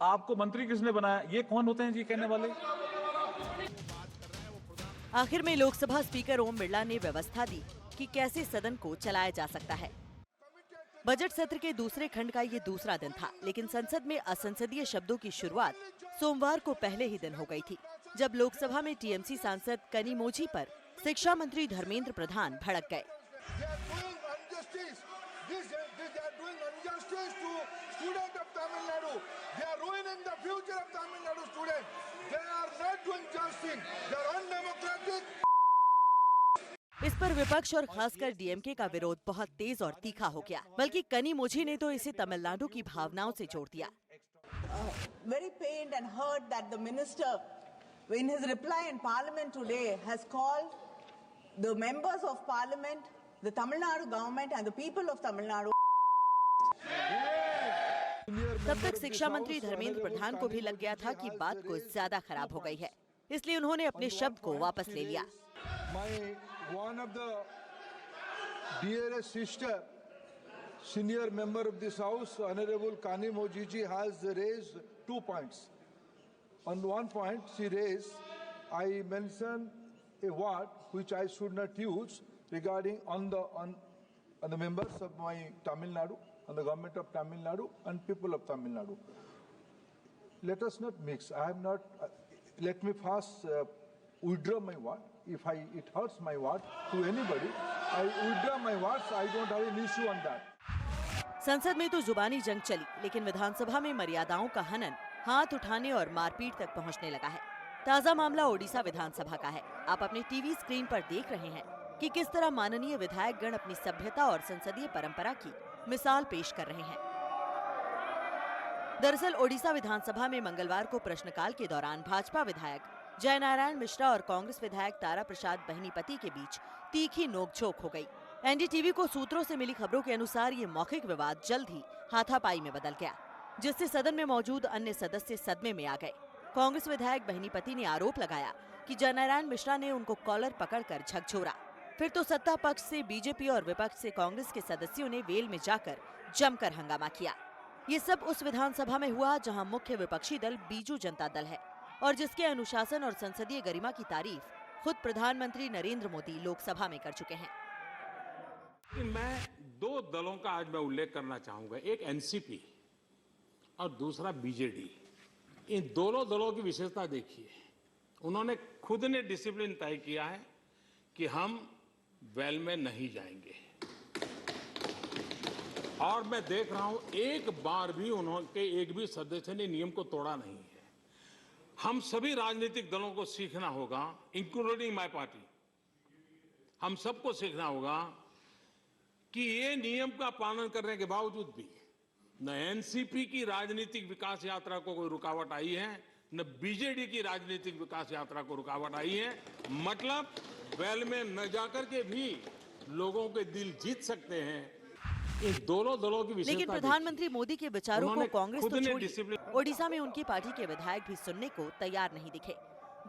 आपको मंत्री किसने बनाया, ये कौन होते हैं जी कहने वाले। आखिर में लोकसभा स्पीकर ओम बिरला ने व्यवस्था दी कि कैसे सदन को चलाया जा सकता है। बजट सत्र के दूसरे खंड का ये दूसरा दिन था, लेकिन संसद में असंसदीय शब्दों की शुरुआत सोमवार को पहले ही दिन हो गई थी, जब लोकसभा में टीएमसी सांसद कनिमोझी पर शिक्षा मंत्री धर्मेंद्र प्रधान भड़क गए। nonsense to students of Tamil Nadu. They are ruining the future of Tamil Nadu students. They are not doing justice. They are undemocratic. इस पर विपक्ष और खासकर डीएमके का विरोध बहुत तेज और तीखा हो गया, बल्कि कनिमोझी ने तो इसे तमिलनाडु की भावनाओं से जोड़ दिया। Very pained and hurt that the minister, in his reply in Parliament today, has called the members of Parliament, the Tamil Nadu government and the people of Tamil Nadu. तब तक शिक्षा मंत्री धर्मेंद्र प्रधान को भी लग गया था कि बात कुछ ज्यादा खराब हो गई है, इसलिए उन्होंने अपने शब्द को वापस ले लिया। One of the dearest sister, senior member of this house, Honorable Kanimozhi ji, has raised 2 points. On one point, she raised, I mentioned a word which I should not use regarding on the members of my Tamil Nadu, on the government of Tamil Nadu and people of Tamil Nadu. Let us not mix. I am not. Let me first withdraw my word. If it hurts my word to anybody, I withdraw my words. I don't have an issue on that. संसद में तो जुबानी जंग चली, लेकिन विधानसभा में मर्यादाओं का हनन हाथ उठाने और मारपीट तक पहुंचने लगा है। ताजा मामला ओडिशा विधानसभा का है। आप अपने टीवी स्क्रीन पर देख रहे हैं कि किस तरह माननीय विधायक गण अपनी सभ्यता और संसदीय परंपरा की मिसाल पेश कर रहे हैं। दरअसल ओडिशा विधानसभा में मंगलवार को प्रश्नकाल के दौरान भाजपा विधायक जयनारायण मिश्रा और कांग्रेस विधायक तारा प्रसाद बहिनीपति के बीच तीखी नोकझोंक हो गई। एनडीटीवी को सूत्रों से मिली खबरों के अनुसार ये मौखिक विवाद जल्द ही हाथापाई में बदल गया, जिससे सदन में मौजूद अन्य सदस्य सदमे में आ गए। कांग्रेस विधायक बहिनीपति ने आरोप लगाया कि जयनारायण मिश्रा ने उनको कॉलर पकड़कर झकझोरा। फिर तो सत्ता पक्ष से बीजेपी और विपक्ष से कांग्रेस के सदस्यों ने वेल में जाकर जमकर हंगामा किया। ये सब उस विधानसभा में हुआ जहां मुख्य विपक्षी दल बीजू जनता दल है और जिसके अनुशासन और संसदीय गरिमा की तारीफ खुद प्रधानमंत्री नरेंद्र मोदी लोकसभा में कर चुके हैं। मैं 2 दलों का आज मैं उल्लेख करना चाहूंगा, एक एनसीपी और दूसरा बीजेडी। इन दोनों दलों की विशेषता देखिए, उन्होंने खुद ने डिसिप्लिन तय किया है कि हम वेल में नहीं जाएंगे, और मैं देख रहा हूं एक बार भी उन्होंने एक भी सदस्य ने नियम को तोड़ा नहीं है। हम सभी राजनीतिक दलों को सीखना होगा, इंक्लूडिंग माय पार्टी, हम सबको सीखना होगा कि ये नियम का पालन करने के बावजूद भी न एनसीपी की राजनीतिक विकास यात्रा को कोई रुकावट आई है, न बीजेडी की राजनीतिक विकास यात्रा को रुकावट आई है। मतलब वेल में न जाकर के भी लोगों के दिल जीत सकते हैं। इन दोनों दलों की विशेषता। लेकिन प्रधानमंत्री मोदी के विचारों को कांग्रेस तो छोड़िए, ओडिशा में उनकी पार्टी के विधायक भी सुनने को तैयार नहीं दिखे,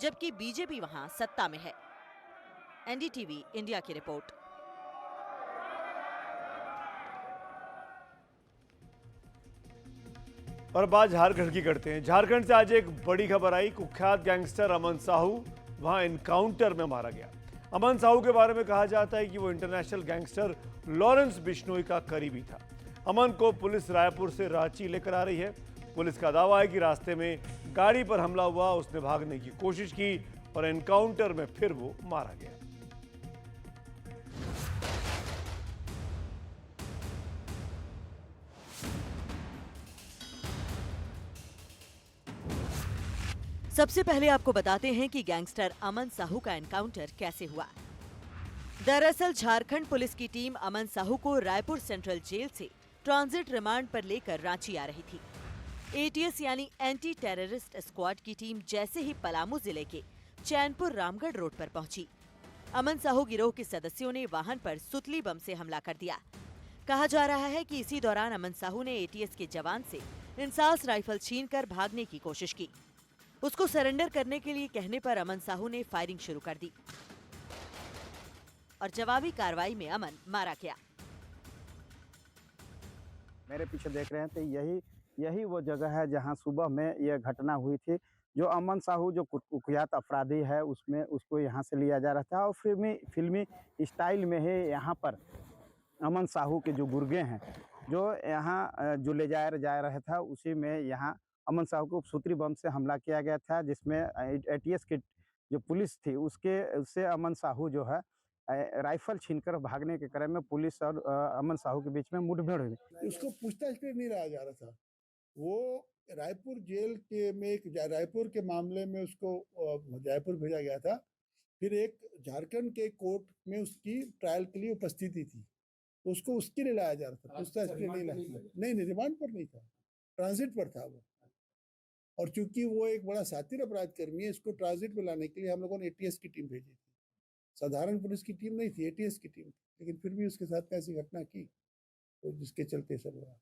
जबकि बीजेपी वहां सत्ता में है। एनडीटीवी इंडिया की रिपोर्ट। और बात झारखंड की करते हैं। झारखंड से आज एक बड़ी खबर आई। कुख्यात गैंगस्टर अमन साहू वहां एनकाउंटर में मारा गया। अमन साहू के बारे में कहा जाता है कि वो इंटरनेशनल गैंगस्टर लॉरेंस बिश्नोई का करीबी था। अमन को पुलिस रायपुर से रांची लेकर आ रही है। पुलिस का दावा है कि रास्ते में गाड़ी पर हमला हुआ, उसने भागने की कोशिश की और एनकाउंटर में फिर वो मारा गया। सबसे पहले आपको बताते हैं कि गैंगस्टर अमन साहू का एनकाउंटर कैसे हुआ। दरअसल झारखंड पुलिस की टीम अमन साहू को रायपुर सेंट्रल जेल से ट्रांजिट रिमांड पर लेकर रांची आ रही थी। एटीएस यानी एंटी टेररिस्ट स्क्वाड की टीम जैसे ही पलामू जिले के चैनपुर रामगढ़ रोड पर पहुंची, अमन साहू गिरोह के सदस्यों ने वाहन पर सुतली बम से हमला कर दिया। कहा जा रहा है कि इसी दौरान अमन साहू ने एटीएस के जवान से इंसास राइफल छीनकर भागने की कोशिश की। उसको सरेंडर करने के लिए कहने पर अमन साहू ने फायरिंग शुरू कर दी और जवाबी कार्रवाई में अमन मारा गया। मेरे पीछे देख रहे हैं तो यही वो जगह है जहां सुबह में यह घटना हुई थी। जो अमन साहू जो कुख्यात अपराधी है उसमें उसको यहां से लिया जा रहा था और फिल्मी स्टाइल में ही यहां पर अमन साहू के जो गुर्गे हैं जो यहाँ जो ले जा रहा था, उसी में यहाँ अमन साहू को सूत्री बम से हमला किया गया था, जिसमें एटीएस की जो पुलिस थी उससे अमन साहू जो है राइफल छीनकर भागने के क्रम में पुलिस और अमन साहू के बीच में मुठभेड़ हुई। उसको पूछताछ पे नहीं लाया जा रहा था। वो रायपुर जेल के में रायपुर के मामले में उसको जयपुर भेजा गया था। फिर एक झारखंड के कोर्ट में उसकी ट्रायल के लिए उपस्थिति थी, उसको उसके लिए लाया जा रहा था, पूछताछ के लिए नहीं लाया। नहीं, रिमांड पर नहीं था, ट्रांजिट पर था वो। और चूंकि वो एक बड़ा सातिर अपराध कर्मी है, इसको ट्रांजिट में लाने के लिए हम लोगों ने एटीएस की टीम भेजी थी। साधारण पुलिस की टीम नहीं थी, एटीएस की टीम थी। लेकिन फिर भी उसके साथ ऐसी घटना की तो जिसके चलते सब हुआ।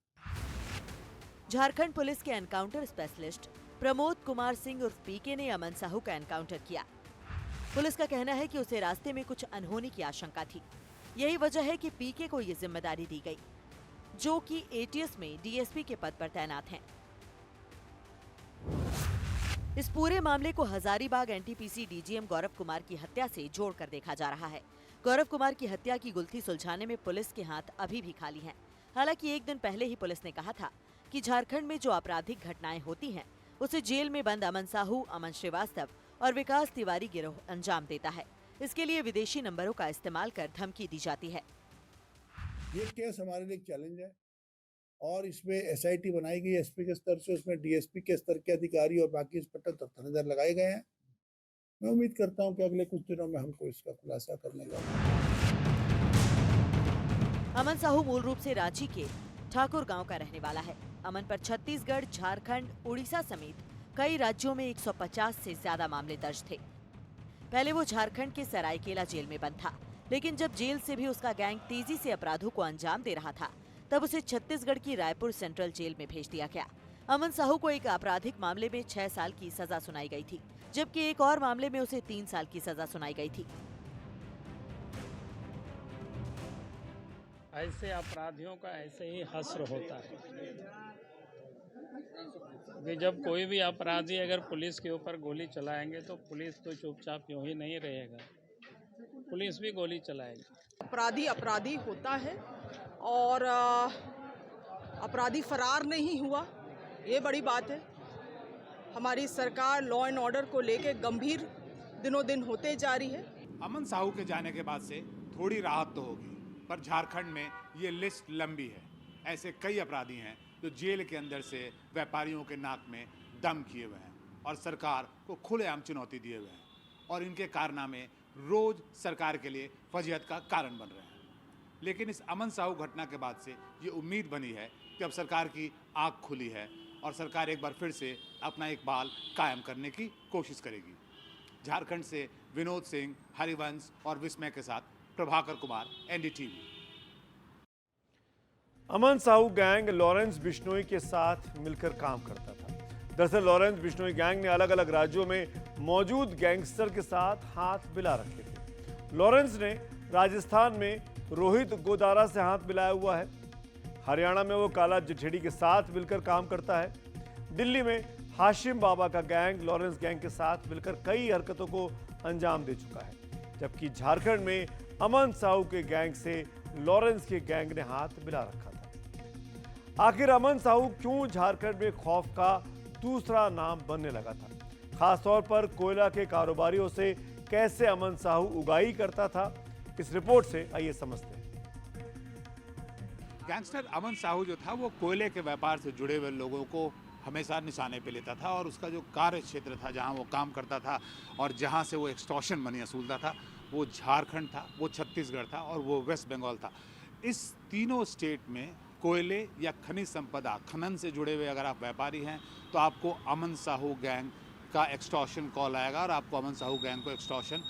झारखंड पुलिस के एनकाउंटर स्पेशलिस्ट प्रमोद कुमार सिंह उर्फ पीके ने अमन साहू का एनकाउंटर किया। पुलिस का कहना है कि उसे रास्ते में कुछ अनहोनी की आशंका थी। यही वजह है कि पीके को ये जिम्मेदारी दी गई, जो कि एटीएस में डीएसपी के पद पर तैनात हैं। इस पूरे मामले को हजारीबाग एनटीपीसी डीजीएम गौरव कुमार की हत्या से जोड़कर देखा जा रहा है। गौरव कुमार की हत्या की गुत्थी सुलझाने में पुलिस के हाथ अभी भी खाली हैं। हालांकि एक दिन पहले ही पुलिस ने कहा था कि झारखंड में जो आपराधिक घटनाएं होती हैं, उसे जेल में बंद अमन साहू, अमन श्रीवास्तव और विकास तिवारी गिरोह अंजाम देता है। इसके लिए विदेशी नंबरों का इस्तेमाल कर धमकी दी जाती है। ये केस हमारे लिए चैलेंज है और इसमें एसआईटी बनाई गई एसपी के स्तर से, उसमें डीएसपी के स्तर के अधिकारी और बाकी इंस्पेक्टर थानेदार लगाए गए हैं। मैं उम्मीद करता हूं कि अगले कुछ दिनों में हमको इसका खुलासा करने का। अमन साहू मूल रूप से रांची के ठाकुर गांव का रहने वाला है। अमन पर छत्तीसगढ़, झारखंड, उड़ीसा समेत कई राज्यों में 150 से ज्यादा मामले दर्ज थे। पहले वो झारखंड के सरायकेला जेल में बंद था, लेकिन जब जेल से भी उसका गैंग तेजी से अपराधों को अंजाम दे रहा था, तब उसे छत्तीसगढ़ की रायपुर सेंट्रल जेल में भेज दिया गया। अमन साहू को एक आपराधिक मामले में 6 साल की सजा सुनाई गई थी, जबकि एक और मामले में उसे 3 साल की सजा सुनाई गई थी। ऐसे अपराधियों का ऐसे ही हश्र होता है कि जब कोई भी अपराधी अगर पुलिस के ऊपर गोली चलाएंगे तो पुलिस तो चुपचाप यूं ही नहीं रहेगा, पुलिस भी गोली चलाएगी। अपराधी अपराधी होता है और अपराधी फरार नहीं हुआ, ये बड़ी बात है। हमारी सरकार लॉ एंड ऑर्डर को लेके गंभीर दिनों दिन होते जा रही है। अमन साहू के जाने के बाद से थोड़ी राहत तो होगी, पर झारखंड में ये लिस्ट लंबी है। ऐसे कई अपराधी हैं जो जेल के अंदर से व्यापारियों के नाक में दम किए हुए हैं और सरकार को खुलेआम चुनौती दिए हुए हैं, और इनके कारनामे रोज सरकार के लिए फजीहत का कारण बन रहे हैं। लेकिन इस अमन साहू घटना के बाद से ये उम्मीद बनी है कि अब सरकार की आँख खुली है और सरकार एक बार फिर से अपना इकबाल कायम करने की कोशिश करेगी। झारखंड से विनोद सिंह, हरिवंश और विस्मय के साथ प्रभाकर कुमार, एनडीटीवी। अमन साहू गैंग लॉरेंस बिश्नोई के साथ मिलकर काम करता था। दरअसल लॉरेंस बिश्नोई गैंग ने अलग अलग राज्यों में मौजूद गैंगस्टर के साथ हाथ मिला रखे थे। लॉरेंस ने राजस्थान में रोहित गोदारा से हाथ मिलाया हुआ है। हरियाणा में वो काला जठेड़ी के साथ मिलकर काम करता है। दिल्ली में हाशिम बाबा का गैंग लॉरेंस गैंग के साथ मिलकर कई हरकतों को अंजाम दे चुका है, जबकि झारखंड में अमन साहू के गैंग से लॉरेंस के गैंग ने हाथ मिला रखा था। आखिर अमन साहू क्यों झारखंड में खौफ का दूसरा नाम बनने लगा था? खासतौर पर कोयला के कारोबारियों से कैसे अमन साहू उगाही करता था, इस रिपोर्ट से आइए समझते हैं। गैंगस्टर अमन साहू जो था वो कोयले के व्यापार से जुड़े हुए लोगों को हमेशा निशाने पे लेता था, और उसका जो कार्य क्षेत्र था जहां वो काम करता था और जहां से वो एक्सटॉर्शन मनी वसूलता था, वो झारखंड था, वो छत्तीसगढ़ था और वो वेस्ट बंगाल था। इस तीनों स्टेट में कोयले या खनिज संपदा, खनन से जुड़े हुए अगर आप व्यापारी हैं तो आपको अमन साहू गैंग का एक्सटॉर्शन कॉल आएगा और आपको अमन साहू गैंग को एक्सटॉर्शन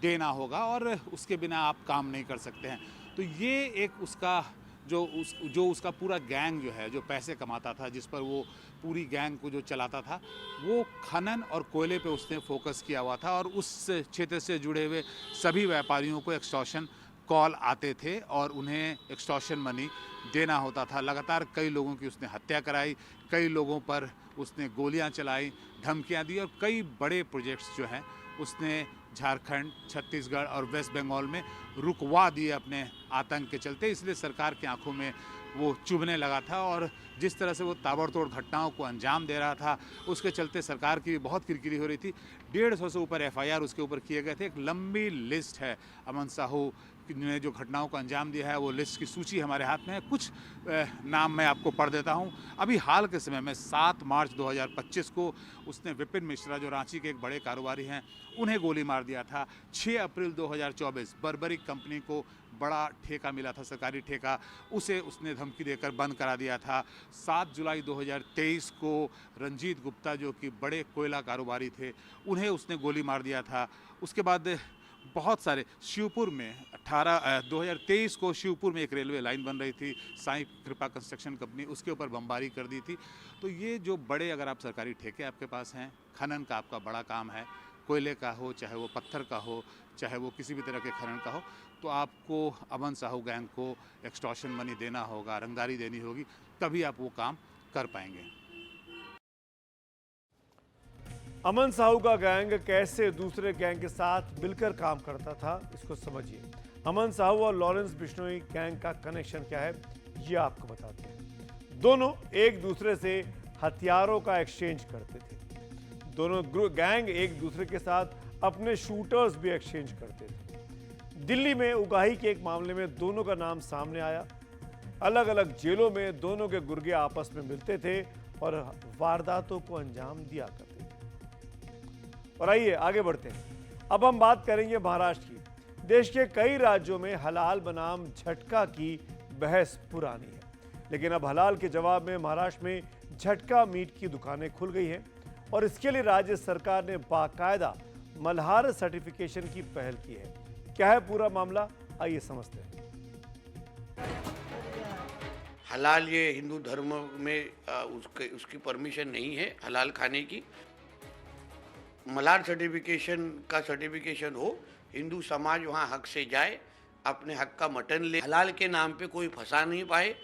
देना होगा, और उसके बिना आप काम नहीं कर सकते हैं। तो ये एक उसका जो उसका पूरा गैंग जो है, जो पैसे कमाता था, जिस पर वो पूरी गैंग को जो चलाता था, वो खनन और कोयले पे उसने फोकस किया हुआ था, और उस क्षेत्र से जुड़े हुए सभी व्यापारियों को एक्सटॉर्शन कॉल आते थे और उन्हें एक्सटॉर्शन मनी देना होता था। लगातार कई लोगों की उसने हत्या कराई, कई लोगों पर उसने गोलियां चलाई, धमकियां दी, और कई बड़े प्रोजेक्ट्स जो हैं उसने झारखंड, छत्तीसगढ़ और वेस्ट बंगाल में रुकवा दिए अपने आतंक के चलते। इसलिए सरकार की आंखों में वो चुभने लगा था और जिस तरह से वो ताबड़तोड़ घटनाओं को अंजाम दे रहा था, उसके चलते सरकार की बहुत किरकिरी हो रही थी। 150 से ऊपर FIR उसके ऊपर किए गए थे। एक लंबी लिस्ट है अमन साहू ने जो घटनाओं को अंजाम दिया है, वो लिस्ट की सूची हमारे हाथ में है। कुछ नाम मैं आपको पढ़ देता हूँ। अभी हाल के समय में 7 मार्च 2025 को उसने विपिन मिश्रा, जो रांची के एक बड़े कारोबारी हैं, उन्हें गोली मार दिया था। 6 अप्रैल 2024 बर्बरिक कंपनी को बड़ा ठेका मिला था, सरकारी ठेका, उसे उसने धमकी देकर बंद करा दिया था। 7 जुलाई 2023 को रंजीत गुप्ता, जो कि बड़े कोयला कारोबारी थे, उन्हें उसने गोली मार दिया था। उसके बाद बहुत सारे शिवपुर में 2023 को शिवपुर में एक रेलवे लाइन बन रही थी, साईं कृपा कंस्ट्रक्शन कंपनी, उसके ऊपर बमबारी कर दी थी। तो ये जो बड़े, अगर आप सरकारी ठेके आपके पास हैं, खनन का आपका बड़ा काम है, कोयले का हो, चाहे वो पत्थर का हो, चाहे वो किसी भी तरह के खनन का हो, तो आपको अमन साहू गैंग को एक्सटॉर्शन मनी देना होगा, रंगदारी देनी होगी, तभी आप वो काम कर पाएंगे। अमन साहू का गैंग कैसे दूसरे गैंग के साथ मिलकर काम करता था, इसको समझिए। अमन साहू और लॉरेंस बिश्नोई गैंग का कनेक्शन क्या है, ये आपको बताते हैं। दोनों एक दूसरे से हथियारों का एक्सचेंज करते थे। दोनों गैंग एक दूसरे के साथ अपने शूटर्स भी एक्सचेंज करते थे। दिल्ली में उगाही के एक मामले में दोनों का नाम सामने आया। अलग अलग जेलों में दोनों के गुर्गे आपस में मिलते थे और वारदातों को अंजाम दिया करते थे। और आइए आगे बढ़ते हैं। अब हम बात करेंगे महाराष्ट्र की। देश के कई राज्यों में हलाल बनाम झटका की बहस पुरानी है, लेकिन अब हलाल के जवाब में महाराष्ट्र में झटका मीट की दुकानें खुल गई हैं और इसके लिए राज्य सरकार ने बाकायदा मल्हार सर्टिफिकेशन की पहल की है। क्या है पूरा मामला, आइए समझते हैं। हलाल ये हिंदू धर्म में उसकी परमिशन नहीं है हलाल खाने की। मल्हार सर्टिफिकेशन का सर्टिफिकेशन हो, हिंदू समाज वहाँ हक से जाए, अपने हक का मटन ले, हलाल के नाम पे कोई फंसा नहीं पाए।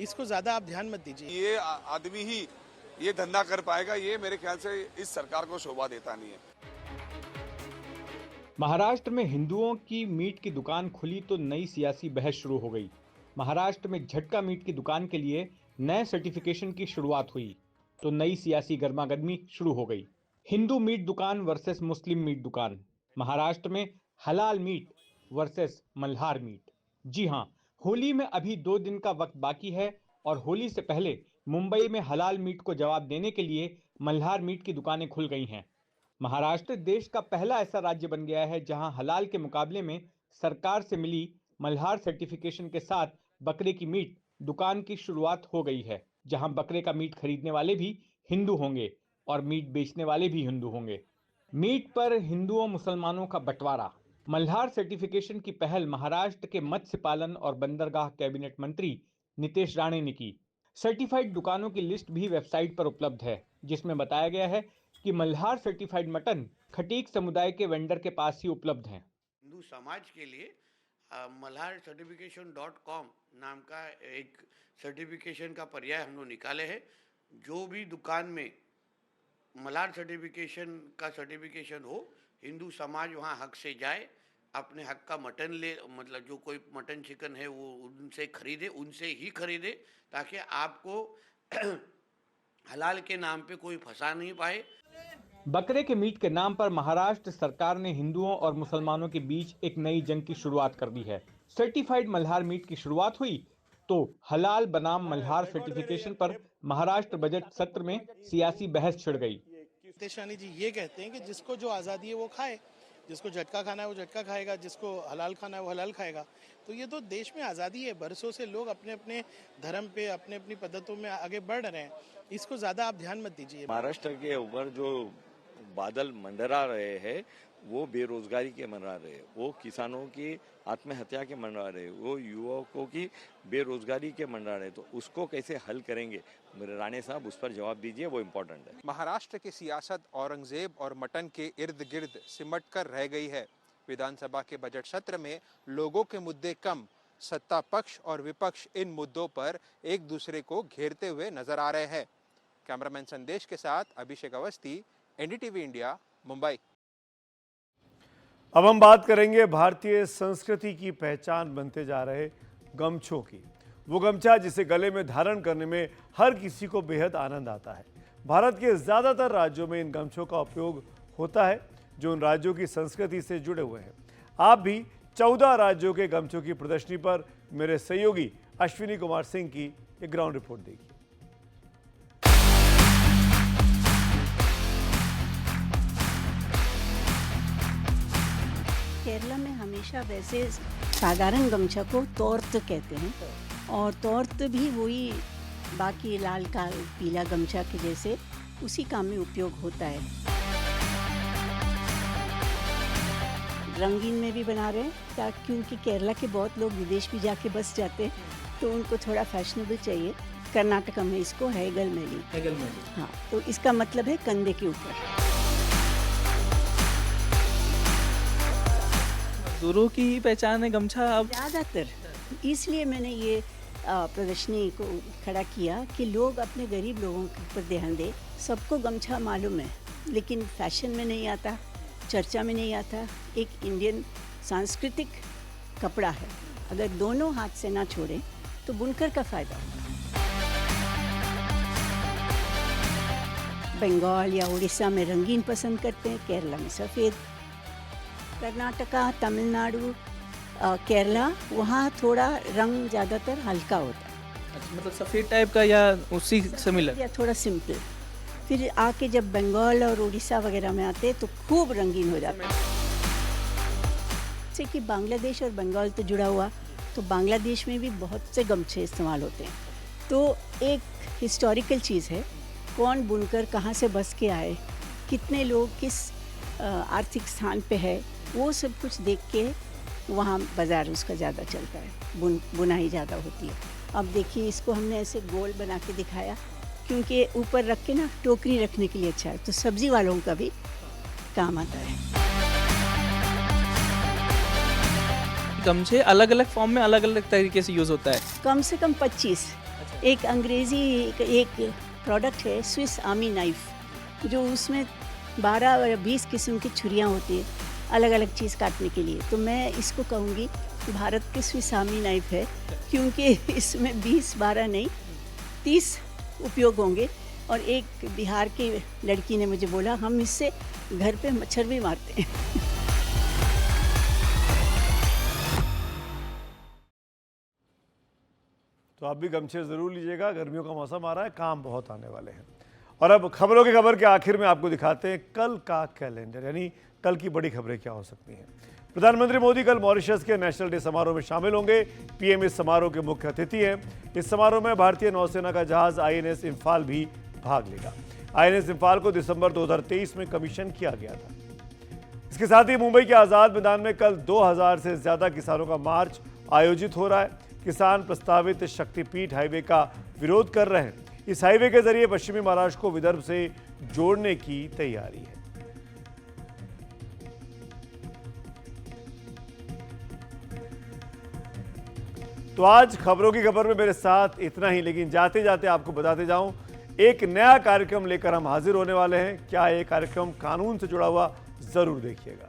इसको ज्यादा आप ध्यान मत दीजिए। ये आदमी ही ये धंधा कर पाएगा, ये मेरे ख्याल से इस सरकार को शोभा देता नहीं है। महाराष्ट्र में हिंदुओं की मीट की दुकान खुली तो नई सियासी बहस शुरू हो गई। महाराष्ट्र में झटका मीट की दुकान के लिए नए सर्टिफिकेशन की शुरुआत हुई तो नई सियासी गर्मागर्मी शुरू हो गई। हिंदू मीट दुकान वर्सेस मुस्लिम मीट दुकान। महाराष्ट्र में हलाल मीट वर्सेस मल्हार मीट। जी हां, होली में अभी 2 दिन का वक्त बाकी है और होली से पहले मुंबई में हलाल मीट को जवाब देने के लिए मल्हार मीट की दुकानें खुल गई हैं। महाराष्ट्र देश का पहला ऐसा राज्य बन गया है जहां हलाल के मुकाबले में सरकार से मिली मल्हार सर्टिफिकेशन के साथ बकरे की मीट दुकान की शुरुआत हो गई है, जहां बकरे का मीट खरीदने वाले भी हिंदू होंगे और मीट बेचने वाले भी हिंदू होंगे। मीट पर हिंदुओं मुसलमानों का बंटवारा। मल्हार सर्टिफिकेशन की पहल महाराष्ट्र के मत्स्य पालन और बंदरगाह कैबिनेट मंत्री नितेश राणे ने की। सर्टिफाइड दुकानों की लिस्ट भी वेबसाइट पर उपलब्ध है, जिसमें बताया गया है कि मल्हार सर्टिफाइड मटन खटीक समुदाय के वेंडर के पास ही उपलब्ध है। हिंदू समाज के लिए मल्हार सर्टिफिकेशन.com नाम का एक सर्टिफिकेशन का पर्याय हम लोग निकाले हैं। जो भी दुकान में मल्हार सर्टिफिकेशन का सर्टिफिकेशन हो, हिंदू समाज वहाँ हक से जाए, अपने हक का मटन ले, मतलब जो कोई मटन चिकन है वो उनसे खरीदे, उनसे ही खरीदे, ताकि आपको हलाल के नाम पे कोई फंसा नहीं पाए। बकरे के मीट के नाम पर महाराष्ट्र सरकार ने हिंदुओं और मुसलमानों के बीच एक नई जंग की शुरुआत कर दी है। सर्टिफाइड मल्हार मीट की शुरुआत हुई तो हलाल बनाम मल्हार सर्टिफिकेशन पर महाराष्ट्र बजट सत्र में सियासी बहस छिड़ गई। नितेश राणे जी ये कहते हैं कि जिसको जो आज़ादी है वो खाए, जिसको झटका खाना है वो झटका खाएगा, जिसको हलाल खाना है वो हलाल खाएगा। तो ये तो देश में आज़ादी है, बरसों से लोग अपने अपने धर्म पे अपने अपनी पद्धतों में आगे बढ़ रहे हैं। इसको ज़्यादा आप ध्यान मत दीजिए। महाराष्ट्र के ऊपर जो बादल मंडरा रहे हैं वो बेरोजगारी के मंडरा रहे, वो किसानों की आत्महत्या के मंडरा रहे, वो युवकों की बेरोजगारी के मंडरा रहे, तो उसको कैसे हल करेंगे? मेरे राणे साहब उस पर जवाब दीजिए, वो इम्पोर्टेंट है। महाराष्ट्र की सियासत औरंगजेब और मटन के इर्द गिर्द सिमट कर रह गई है। विधानसभा के बजट सत्र में लोगों के मुद्दे कम, सत्ता पक्ष और विपक्ष इन मुद्दों पर एक दूसरे को घेरते हुए नजर आ रहे हैं। कैमरामैन संदेश के साथ अभिषेक अवस्थी, एनडीटीवी इंडिया, मुंबई। अब हम बात करेंगे भारतीय संस्कृति की पहचान बनते जा रहे गमछों की। वो गमछा जिसे गले में धारण करने में हर किसी को बेहद आनंद आता है। भारत के ज़्यादातर राज्यों में इन गमछों का उपयोग होता है जो उन राज्यों की संस्कृति से जुड़े हुए हैं। आप भी 14 राज्यों के गमछों की प्रदर्शनी पर मेरे सहयोगी अश्विनी कुमार सिंह की एक ग्राउंड रिपोर्ट देखिए। केरला में हमेशा वैसे साधारण गमछा को तोर्त कहते हैं और तोर्त भी वही बाकी लाल काल पीला गमछा के जैसे उसी काम में उपयोग होता है। रंगीन में भी बना रहे हैं क्योंकि केरला के बहुत लोग विदेश भी जाके बस जाते हैं तो उनको थोड़ा फैशनेबल चाहिए। कर्नाटका में इसको हैगल मैली, हाँ, तो इसका मतलब है कंधे के ऊपर। मजदूरों की ही पहचान है गमछा अब ज़्यादातर, इसलिए मैंने ये प्रदर्शनी को खड़ा किया कि लोग अपने गरीब लोगों के ऊपर ध्यान दें। सबको गमछा मालूम है लेकिन फैशन में नहीं आता, चर्चा में नहीं आता। एक इंडियन सांस्कृतिक कपड़ा है, अगर दोनों हाथ से ना छोड़ें तो बुनकर का फ़ायदा होगा। बंगाल या उड़ीसा में रंगीन पसंद करते हैं, केरला में सफ़ेद। कर्नाटका, तमिलनाडु, केरला, वहाँ थोड़ा रंग ज़्यादातर हल्का होता है। अच्छा, मतलब सफ़ेद टाइप का या उसी से मिलर या थोड़ा सिंपल। फिर आके जब बंगाल और उड़ीसा वगैरह में आते तो खूब रंगीन हो जाता है। जैसे कि बांग्लादेश और बंगाल तो जुड़ा हुआ, तो बांग्लादेश में भी बहुत से गमछे इस्तेमाल होते हैं। तो एक हिस्टोरिकल चीज़ है, कौन बुनकर कहाँ से बस के आए, कितने लोग किस आर्थिक स्थान पे है, वो सब कुछ देख के वहाँ बाज़ार उसका ज़्यादा चलता है, बुनाई ज़्यादा होती है। अब देखिए इसको हमने ऐसे गोल बना के दिखाया क्योंकि ऊपर रख के ना टोकरी रखने के लिए अच्छा है, तो सब्जी वालों का भी काम आता है। गमछे अलग अलग फॉर्म में अलग अलग तरीके से यूज़ होता है। कम से कम 25। एक अंग्रेज़ी एक प्रोडक्ट है स्विस आर्मी नाइफ, जो उसमें 12 या 20 किस्म की छुरियाँ होती है अलग अलग चीज़ काटने के लिए। तो मैं इसको कहूँगी भारत के स्विस आर्मी नाइफ है क्योंकि इसमें 20-12 नहीं 30 उपयोग होंगे। और एक बिहार की लड़की ने मुझे बोला हम इससे घर पे मच्छर भी मारते हैं। तो आप भी गमछे ज़रूर लीजिएगा, गर्मियों का मौसम आ रहा है, काम बहुत आने वाले हैं। और अब खबरों की खबर के आखिर में आपको दिखाते हैं कल का कैलेंडर, यानी कल की बड़ी खबरें क्या हो सकती हैं। प्रधानमंत्री मोदी कल मॉरिशस के नेशनल डे समारोह में शामिल होंगे। पीएम इस समारोह के मुख्य अतिथि हैं। इस समारोह में भारतीय नौसेना का जहाज आईएनएस इम्फाल भी भाग लेगा। आईएनएस इम्फाल को दिसंबर 2023 में कमीशन किया गया था। इसके साथ ही मुंबई के आज़ाद मैदान में कल 2000 से ज़्यादा किसानों का मार्च आयोजित हो रहा है। किसान प्रस्तावित शक्तिपीठ हाईवे का विरोध कर रहे हैं। इस हाईवे के जरिए पश्चिमी महाराष्ट्र को विदर्भ से जोड़ने की तैयारी है। तो आज खबरों की खबर में मेरे साथ इतना ही, लेकिन जाते जाते आपको बताते जाऊं, एक नया कार्यक्रम लेकर हम हाजिर होने वाले हैं। क्या ये कार्यक्रम कानून से जुड़ा हुआ, जरूर देखिएगा।